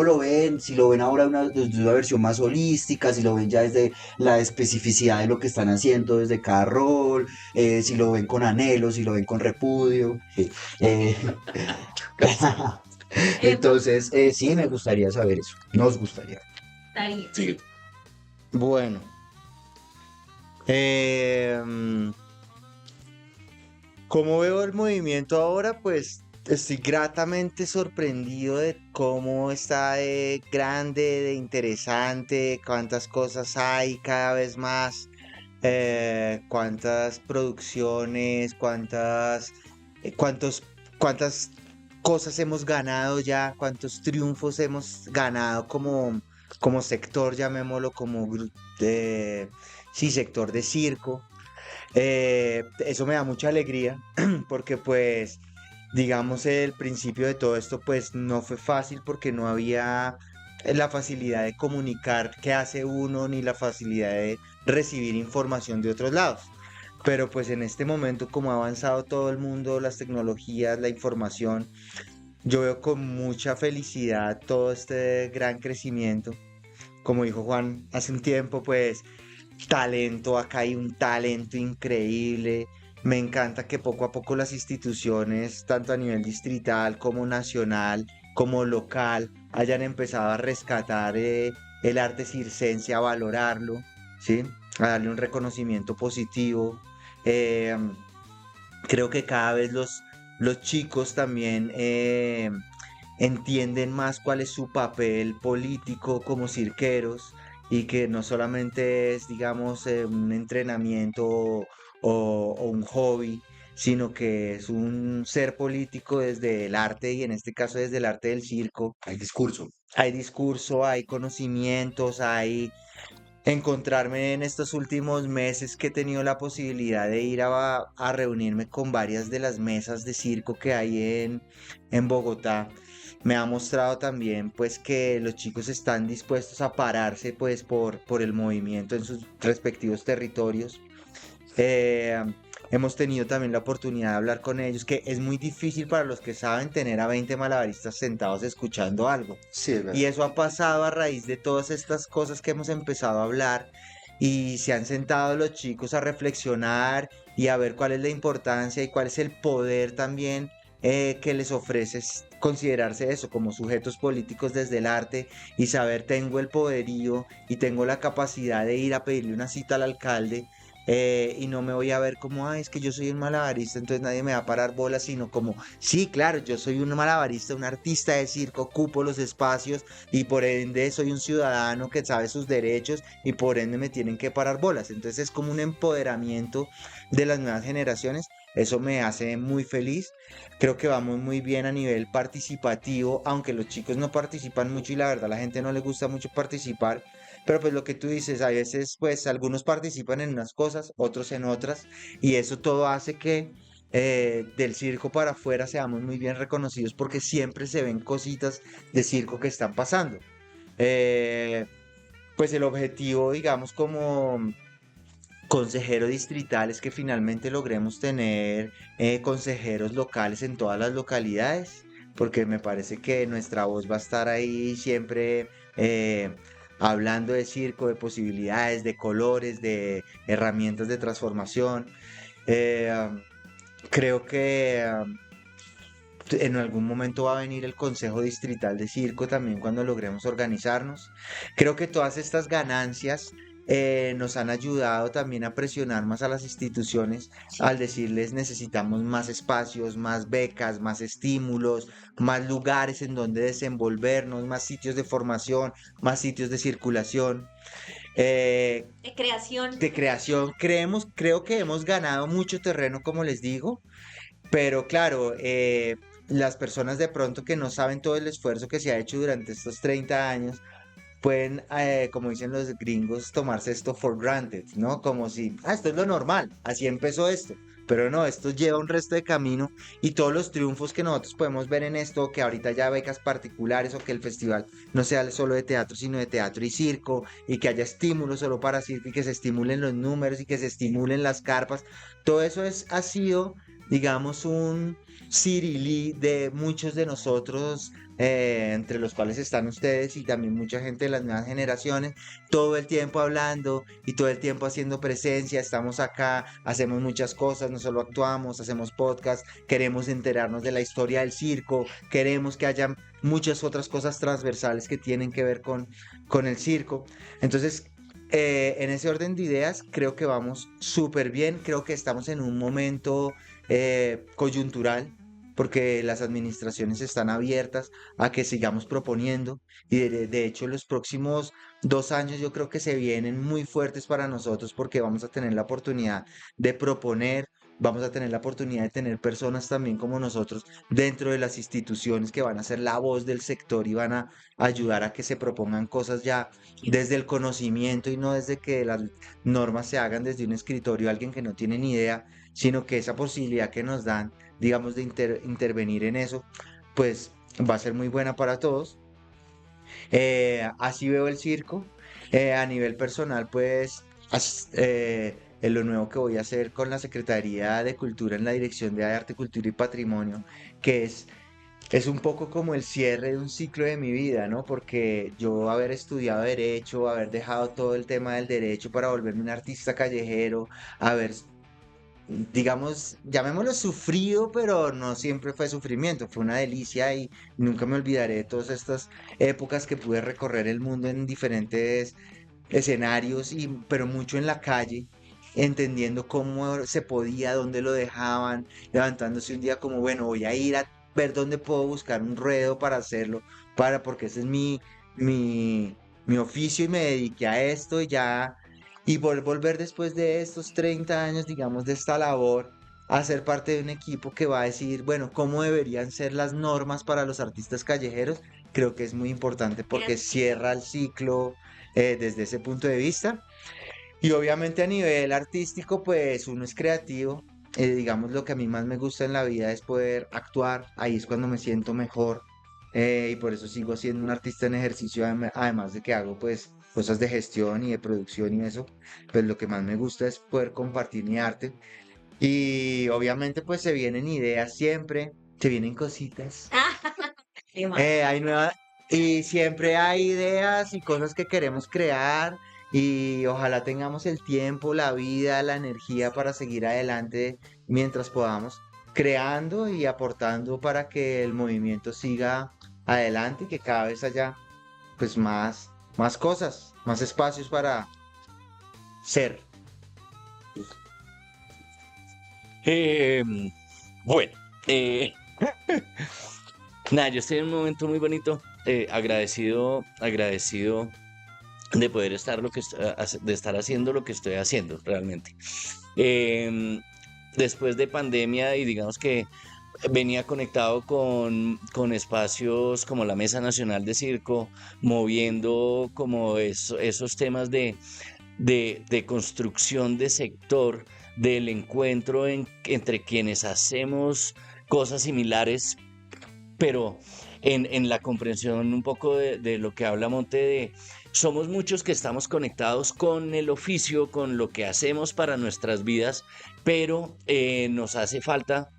lo ven, si lo ven ahora desde una versión más holística, si lo ven ya desde la especificidad de lo que están haciendo desde cada rol, si lo ven con anhelo, si lo ven con repudio. Sí. Eh, entonces, sí, me gustaría saber eso, nos gustaría. Está bien. Sí. Bueno, em, como veo el movimiento ahora, pues estoy gratamente sorprendido de cómo está de grande, de interesante, cuántas cosas hay cada vez más, cuántas producciones, cuántas cosas hemos ganado ya, cuántos triunfos hemos ganado como sector, llamémoslo sí, sector de circo. Eso me da mucha alegría porque pues digamos el principio de todo esto pues no fue fácil porque no había la facilidad de comunicar qué hace uno ni la facilidad de recibir información de otros lados. Pero pues en este momento como ha avanzado todo el mundo, las tecnologías, la información, yo veo con mucha felicidad todo este gran crecimiento. Como dijo Juan hace un tiempo, pues talento, acá hay un talento increíble. Me encanta que poco a poco las instituciones, tanto a nivel distrital como nacional, como local, hayan empezado a rescatar el arte circense, a valorarlo, ¿sí? A darle un reconocimiento positivo. Eh, Creo que cada vez los chicos también entienden más cuál es su papel político como cirqueros y que no solamente es, digamos, un entrenamiento o un hobby, sino que es un ser político desde el arte y en este caso desde el arte del circo. Hay discurso. Hay discurso, hay conocimientos, hay encontrarme en estos últimos meses que he tenido la posibilidad de ir a reunirme con varias de las mesas de circo que hay en Bogotá. Me ha mostrado también pues que los chicos están dispuestos a pararse pues por el movimiento en sus respectivos territorios. Eh, Hemos tenido también la oportunidad de hablar con ellos, que es muy difícil para los que saben tener a 20 malabaristas sentados escuchando algo. Sí, es verdad. Y eso ha pasado a raíz de todas estas cosas que hemos empezado a hablar y se han sentado los chicos a reflexionar y a ver cuál es la importancia y cuál es el poder también que les ofrece considerarse eso como sujetos políticos desde el arte y saber tengo el poderío y tengo la capacidad de ir a pedirle una cita al alcalde y no me voy a ver como, ay, es que yo soy un malabarista, entonces nadie me va a parar bolas, sino como, sí, claro, yo soy un malabarista, un artista de circo, ocupo los espacios y por ende soy un ciudadano que sabe sus derechos y por ende me tienen que parar bolas. Entonces es como un empoderamiento de las nuevas generaciones. Eso me hace muy feliz. Creo que vamos muy bien a nivel participativo, aunque los chicos no participan mucho y la verdad a la gente no le gusta mucho participar. Pero pues lo que tú dices, a veces pues algunos participan en unas cosas, otros en otras, y eso todo hace que del circo para afuera seamos muy bien reconocidos porque siempre se ven cositas de circo que están pasando. Eh, pues el objetivo, digamos, como consejero distrital es que finalmente logremos tener consejeros locales en todas las localidades, porque me parece que nuestra voz va a estar ahí siempre hablando de circo, de posibilidades, de colores, de herramientas de transformación. Eh, um, Creo que en algún momento va a venir el Consejo Distrital de Circo también cuando logremos organizarnos. Creo que todas estas ganancias nos han ayudado también a presionar más a las instituciones al decirles necesitamos más espacios, más becas, más estímulos, más lugares en donde desenvolvernos, más sitios de formación, más sitios de circulación. De creación. De creación, creo que hemos ganado mucho terreno, como les digo, pero claro, las personas de pronto que no saben todo el esfuerzo que se ha hecho durante estos 30 años, pueden, como dicen los gringos, tomarse esto for granted, ¿no? Como si, esto es lo normal, así empezó esto. Pero no, esto lleva un resto de camino y todos los triunfos que nosotros podemos ver en esto, que ahorita ya becas particulares o que el festival no sea solo de teatro, sino de teatro y circo, y que haya estímulos solo para circo y que se estimulen los números y que se estimulen las carpas, todo eso ha sido, digamos, un cirilí de muchos de nosotros entre los cuales están ustedes y también mucha gente de las nuevas generaciones, todo el tiempo hablando y todo el tiempo haciendo presencia, estamos acá, hacemos muchas cosas, no solo actuamos, hacemos podcast, queremos enterarnos de la historia del circo, queremos que haya muchas otras cosas transversales que tienen que ver con el circo. Entonces, en ese orden de ideas, creo que vamos súper bien, creo que estamos en un momento coyuntural porque las administraciones están abiertas a que sigamos proponiendo y de hecho los próximos 2 años yo creo que se vienen muy fuertes para nosotros porque vamos a tener la oportunidad de proponer, vamos a tener la oportunidad de tener personas también como nosotros dentro de las instituciones que van a ser la voz del sector y van a ayudar a que se propongan cosas ya desde el conocimiento y no desde que las normas se hagan desde un escritorio, alguien que no tiene ni idea, sino que esa posibilidad que nos dan digamos, de intervenir en eso, pues va a ser muy buena para todos. Así veo el circo. A nivel personal, pues, en lo nuevo que voy a hacer con la Secretaría de Cultura en la Dirección de Arte, Cultura y Patrimonio, que es un poco como el cierre de un ciclo de mi vida, ¿no? Porque yo haber estudiado derecho, haber dejado todo el tema del derecho para volverme un artista callejero, haber digamos, llamémoslo sufrido, pero no siempre fue sufrimiento, fue una delicia y nunca me olvidaré de todas estas épocas que pude recorrer el mundo en diferentes escenarios, pero mucho en la calle, entendiendo cómo se podía, dónde lo dejaban, levantándose un día como, bueno, voy a ir a ver dónde puedo buscar un ruedo para hacerlo, porque ese es mi, mi oficio y me dediqué a esto y ya y volver después de estos 30 años, digamos, de esta labor, a ser parte de un equipo que va a decir, bueno, cómo deberían ser las normas para los artistas callejeros, creo que es muy importante porque cierra el ciclo desde ese punto de vista. Y obviamente a nivel artístico, pues uno es creativo. Digamos, lo que a mí más me gusta en la vida es poder actuar, ahí es cuando me siento mejor y por eso sigo siendo un artista en ejercicio, además de que hago pues cosas de gestión y de producción y eso, pues lo que más me gusta es poder compartir mi arte y obviamente pues se vienen ideas siempre, se vienen cositas, Me imagino. hay nuevas y siempre hay ideas y cosas que queremos crear y ojalá tengamos el tiempo, la vida, la energía para seguir adelante mientras podamos, creando y aportando para que el movimiento siga adelante y que cada vez haya pues más cosas, más espacios para ser. Eh, bueno, eh, nada, yo estoy en un momento muy bonito, agradecido de poder estar de estar haciendo lo que estoy haciendo realmente. Em, Después de pandemia y digamos que venía conectado con espacios como la Mesa Nacional de Circo, moviendo como esos temas de construcción de sector, del encuentro entre quienes hacemos cosas similares, pero en la comprensión un poco de lo que habla Monte, de somos muchos que estamos conectados con el oficio, con lo que hacemos para nuestras vidas, pero nos hace falta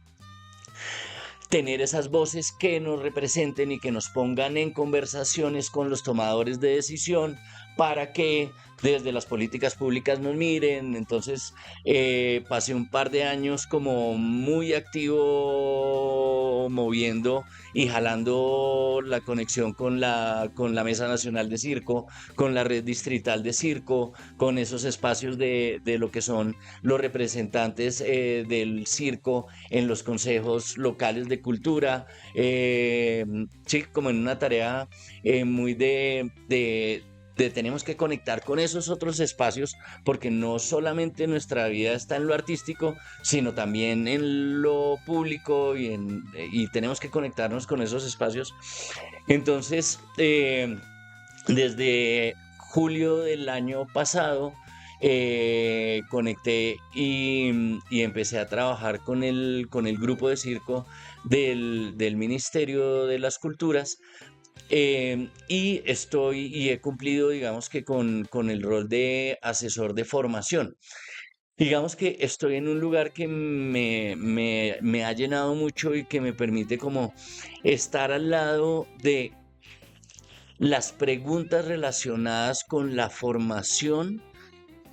tener esas voces que nos representen y que nos pongan en conversaciones con los tomadores de decisión para que desde las políticas públicas nos miren. Entonces pasé un par de años como muy activo, moviendo y jalando la conexión con la Mesa Nacional de Circo, con la red distrital de circo, con esos espacios de lo que son los representantes del circo en los consejos locales de cultura, sí, como en una tarea muy de tenemos que conectar con esos otros espacios, porque no solamente nuestra vida está en lo artístico, sino también en lo público y tenemos que conectarnos con esos espacios. Entonces, desde julio del año pasado, conecté y empecé a trabajar con el grupo de circo del Ministerio de las Culturas, y he cumplido, digamos que con el rol de asesor de formación. Digamos que estoy en un lugar que me ha llenado mucho y que me permite como estar al lado de las preguntas relacionadas con la formación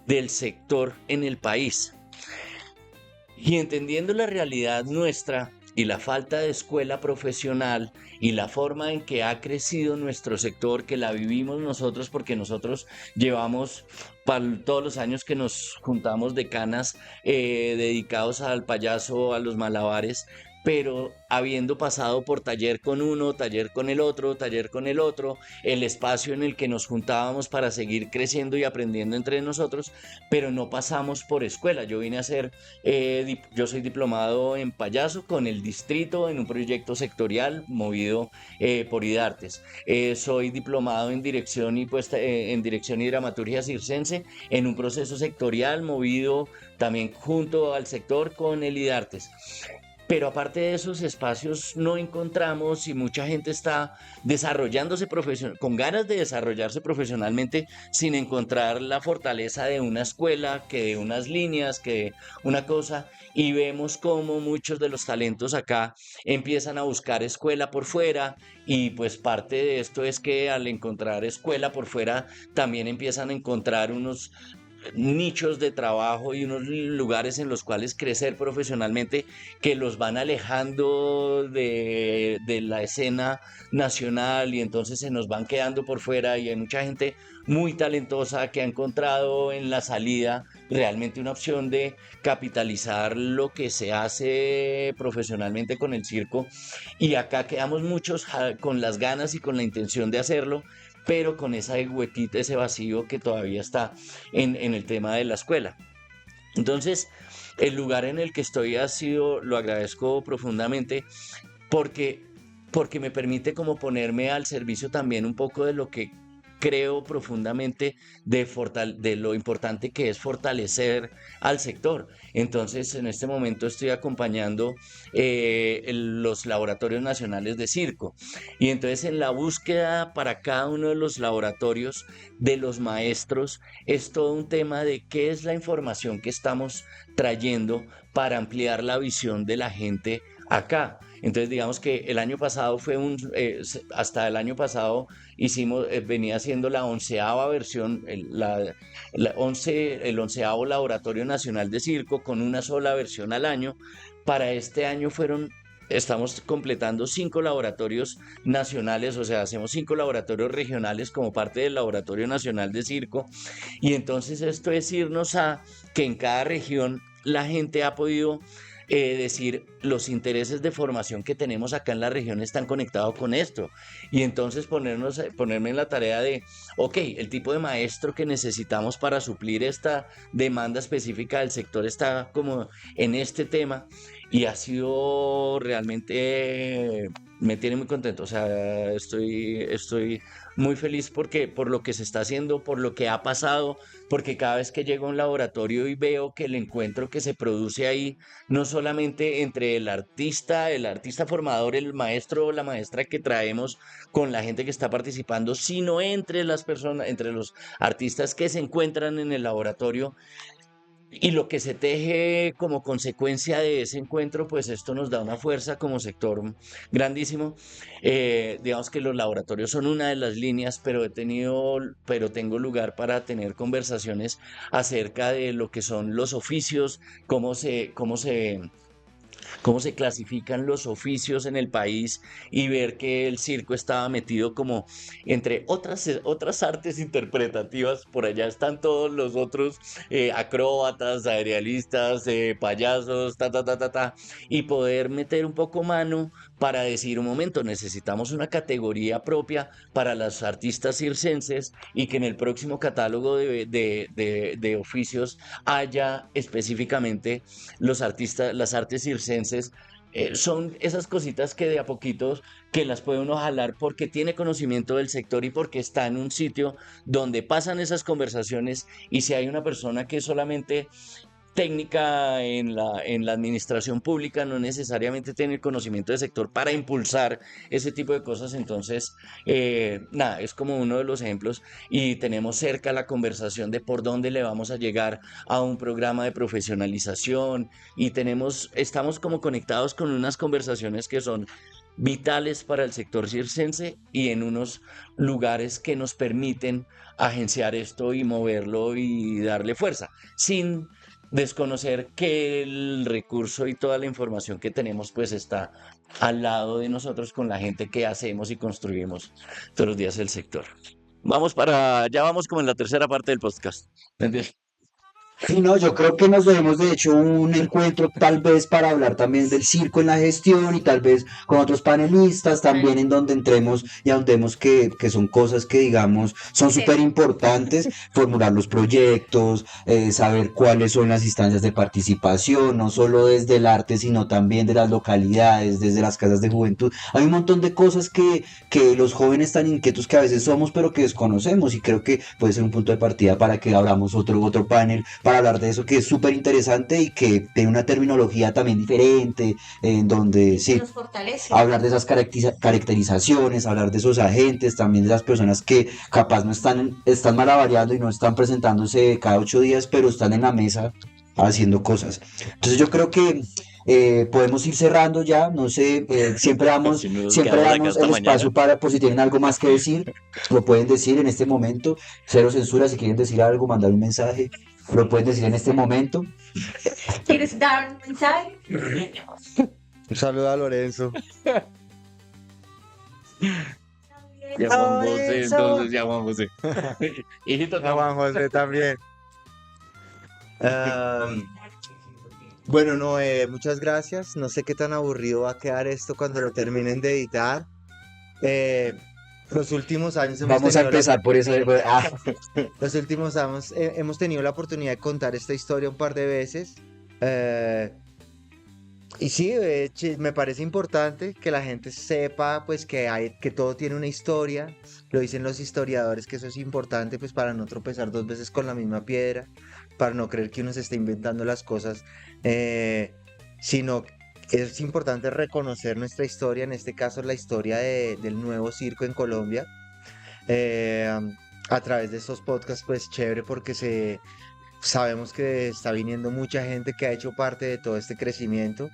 del sector en el país. Y entendiendo la realidad nuestra y la falta de escuela profesional y la forma en que ha crecido nuestro sector, que la vivimos nosotros, porque nosotros llevamos todos los años que nos juntamos de canas, dedicados al payaso, a los malabares, pero habiendo pasado por taller con uno, taller con el otro, el espacio en el que nos juntábamos para seguir creciendo y aprendiendo entre nosotros, pero no pasamos por escuela. Yo vine a ser, yo soy diplomado en payaso con el distrito en un proyecto sectorial movido por IDARTES. Soy diplomado en dirección en dirección y dramaturgia circense en un proceso sectorial movido también junto al sector con el IDARTES. Pero aparte de esos espacios no encontramos, y mucha gente está desarrollándose con ganas de desarrollarse profesionalmente sin encontrar la fortaleza de una escuela, que de unas líneas, que de una cosa, y vemos cómo muchos de los talentos acá empiezan a buscar escuela por fuera, y pues parte de esto es que al encontrar escuela por fuera también empiezan a encontrar unos nichos de trabajo y unos lugares en los cuales crecer profesionalmente, que los van alejando de la escena nacional, y entonces se nos van quedando por fuera, y hay mucha gente muy talentosa que ha encontrado en la salida realmente una opción de capitalizar lo que se hace profesionalmente con el circo, y acá quedamos muchos con las ganas y con la intención de hacerlo, pero con ese huequito, ese vacío que todavía está en el tema de la escuela. Entonces, el lugar en el que estoy lo agradezco profundamente, porque, porque me permite como ponerme al servicio también un poco de lo que creo profundamente de lo importante que es fortalecer al sector. Entonces, en este momento estoy acompañando los laboratorios nacionales de circo, y entonces en la búsqueda para cada uno de los laboratorios de los maestros es todo un tema de qué es la información que estamos trayendo para ampliar la visión de la gente acá. Entonces, digamos que el año pasado hasta el año pasado venía siendo la 11ª versión, el 11º Laboratorio Nacional de Circo con una sola versión al año. Para este año estamos completando 5 laboratorios nacionales, o sea, hacemos 5 laboratorios regionales como parte del Laboratorio Nacional de Circo. Y entonces esto es irnos a que en cada región la gente ha podido decir los intereses de formación que tenemos acá en la región están conectados con esto. Y entonces ponerme en la tarea de, ok, el tipo de maestro que necesitamos para suplir esta demanda específica del sector está como en este tema. Y ha sido realmente, me tiene muy contento, o sea, estoy muy feliz por lo que se está haciendo, por lo que ha pasado, porque cada vez que llego a un laboratorio y veo que el encuentro que se produce ahí, no solamente entre el artista formador, el maestro o la maestra que traemos con la gente que está participando, sino entre las personas, entre los artistas que se encuentran en el laboratorio. Y lo que se teje como consecuencia de ese encuentro, pues esto nos da una fuerza como sector grandísimo. Digamos que los laboratorios son una de las líneas, pero tengo lugar para tener conversaciones acerca de lo que son los oficios, cómo se clasifican los oficios en el país y ver que el circo estaba metido como entre otras artes interpretativas. Por allá están todos los otros acróbatas, aerialistas, payasos, y poder meter un poco mano para decir, un momento, necesitamos una categoría propia para las artistas circenses y que en el próximo catálogo de oficios haya específicamente las artes circenses. Son esas cositas que de a poquitos que las puede uno jalar porque tiene conocimiento del sector y porque está en un sitio donde pasan esas conversaciones, y si hay una persona que solamente técnica en la administración pública, no necesariamente tiene el conocimiento del sector para impulsar ese tipo de cosas. Entonces, nada, es como uno de los ejemplos, y tenemos cerca la conversación de por dónde le vamos a llegar a un programa de profesionalización, y estamos como conectados con unas conversaciones que son vitales para el sector circense y en unos lugares que nos permiten agenciar esto y moverlo y darle fuerza, sin desconocer que el recurso y toda la información que tenemos pues está al lado de nosotros con la gente que hacemos y construimos todos los días el sector. Ya vamos como en la tercera parte del podcast. ¿Entiendes? Sí, no, yo creo que nos debemos de hecho un encuentro tal vez para hablar también del circo en la gestión y tal vez con otros panelistas también en donde entremos y ahondemos que son cosas que digamos son Sí. súper importantes, formular los proyectos, saber cuáles son las instancias de participación, no solo desde el arte, sino también de las localidades, desde las casas de juventud. Hay un montón de cosas que los jóvenes tan inquietos que a veces somos, pero que desconocemos, y creo que puede ser un punto de partida para que abramos otro panel para hablar de eso, que es súper interesante y que tiene una terminología también diferente, en donde sí, Nos fortalece. hablar de esas caracterizaciones, hablar de esos agentes, también de las personas que capaz no están malavariando y no están presentándose cada 8 días, pero están en la mesa haciendo cosas. Entonces yo creo que podemos ir cerrando ya, no sé, siempre damos, Si nos siempre quedamos acá damos hasta el espacio mañana. para, por si tienen algo más que decir, lo pueden decir en este momento, cero censura, si quieren decir algo, mandar un mensaje, lo pueden decir en este momento. ¿Quieres dar un mensaje? Un saludo a Lorenzo. Ya Juan José, Lorenzo. entonces ya Juan José. Hijito, A Juan José también. Bueno, no, muchas gracias. No sé qué tan aburrido va a quedar esto cuando lo terminen de editar. Los últimos años Vamos a empezar por eso. Los últimos años hemos tenido la oportunidad de contar esta historia un par de veces. Y sí, me parece importante que la gente sepa pues que todo tiene una historia. Lo dicen los historiadores, que eso es importante pues para no tropezar 2 veces con la misma piedra, para no creer que uno se está inventando las cosas, sino es importante reconocer nuestra historia, en este caso la historia del nuevo circo en Colombia. A través de estos podcasts pues chévere porque sabemos que está viniendo mucha gente que ha hecho parte de todo este crecimiento,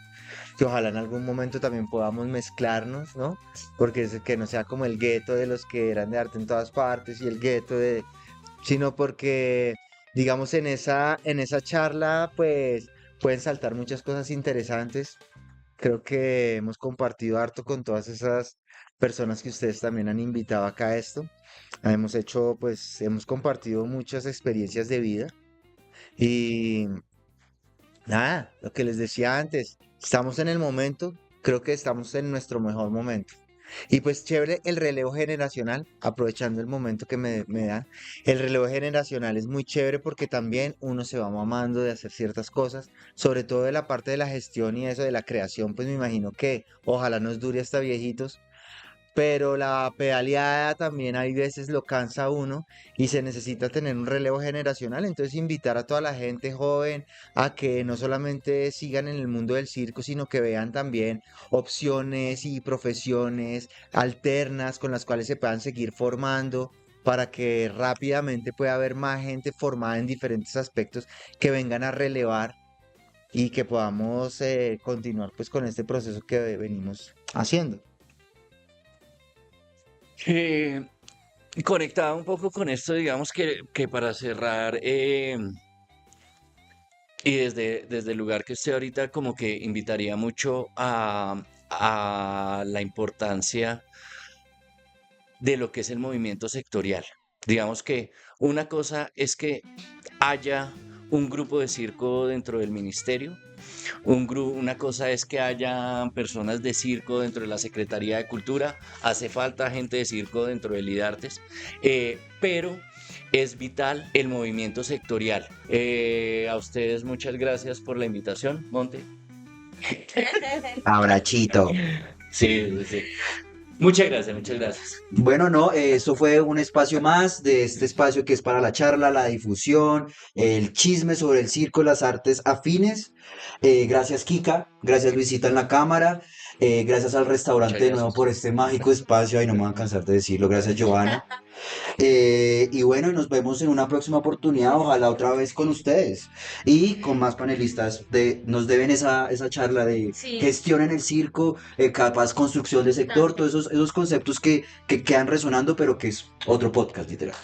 que ojalá en algún momento también podamos mezclarnos, ¿no? Porque que no sea como el gueto de los que eran de arte en todas partes y el gueto de, sino porque, digamos, en esa charla, pues pueden saltar muchas cosas interesantes. Creo que hemos compartido harto con todas esas personas que ustedes también han invitado acá a esto. Hemos hecho, pues, hemos compartido muchas experiencias de vida y nada, lo que les decía antes, estamos en el momento, creo que estamos en nuestro mejor momento. Y pues chévere el relevo generacional, aprovechando el momento que me dan. El relevo generacional es muy chévere porque también uno se va mamando de hacer ciertas cosas, sobre todo de la parte de la gestión y eso de la creación, pues me imagino que ojalá nos dure hasta viejitos, pero la pedaleada también hay veces lo cansa a uno y se necesita tener un relevo generacional. Entonces invitar a toda la gente joven a que no solamente sigan en el mundo del circo, sino que vean también opciones y profesiones alternas con las cuales se puedan seguir formando para que rápidamente pueda haber más gente formada en diferentes aspectos que vengan a relevar y que podamos continuar pues con este proceso que venimos haciendo. Eh, Conectado un poco con esto, digamos que para cerrar, y desde el lugar que estoy ahorita, como que invitaría mucho a la importancia de lo que es el movimiento sectorial. Digamos que una cosa es que haya un grupo de circo dentro del ministerio, una cosa es que haya personas de circo dentro de la Secretaría de Cultura, hace falta gente de circo dentro del IDARTES, pero es vital el movimiento sectorial. A ustedes muchas gracias por la invitación, Monte. Abrachito. Sí, sí, sí. Muchas gracias, muchas gracias. Bueno, no, eso fue un espacio más de este espacio que es para la charla, la difusión, el chisme sobre el circo, las artes afines. Gracias, Kika, gracias, Luisita en la cámara, gracias al Muchas restaurante de nuevo gracias. por este mágico espacio. Ay, no me voy a cansar de decirlo, gracias, Giovanna. Y bueno, nos vemos en una próxima oportunidad, ojalá otra vez con ustedes y con más panelistas. Nos deben esa charla de Sí, gestión en el circo, capaz construcción de sector, también. todos esos conceptos que quedan resonando, pero que es otro podcast, literal.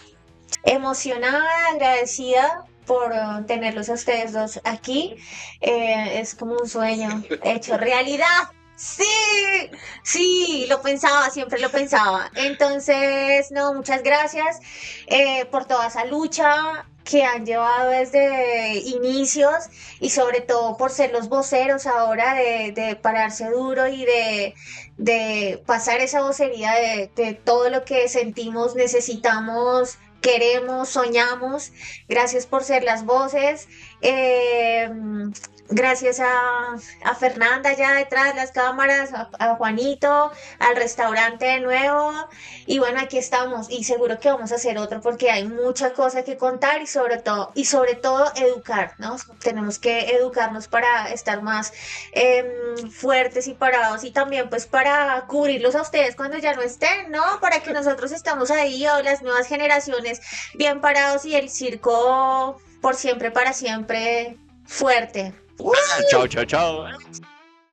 Emocionada, agradecida por tenerlos a ustedes dos aquí. Es como un sueño hecho realidad. Sí, sí, lo pensaba, siempre lo pensaba. Entonces, no, muchas gracias por toda esa lucha que han llevado desde inicios y sobre todo por ser los voceros ahora de pararse duro y de pasar esa vocería de todo lo que sentimos, necesitamos, queremos, soñamos. Gracias por ser las voces. Eh, Gracias a Fernanda ya detrás de las cámaras, a Juanito, al restaurante de nuevo. Y bueno, aquí estamos y seguro que vamos a hacer otro porque hay mucha cosa que contar y sobre todo educar, ¿no? Tenemos que educarnos para estar más fuertes y parados y también pues para cubrirlos a ustedes cuando ya no estén, ¿no? Para que nosotros estemos ahí o las nuevas generaciones bien parados y el circo por siempre, para siempre fuerte. Chao, chao, chao.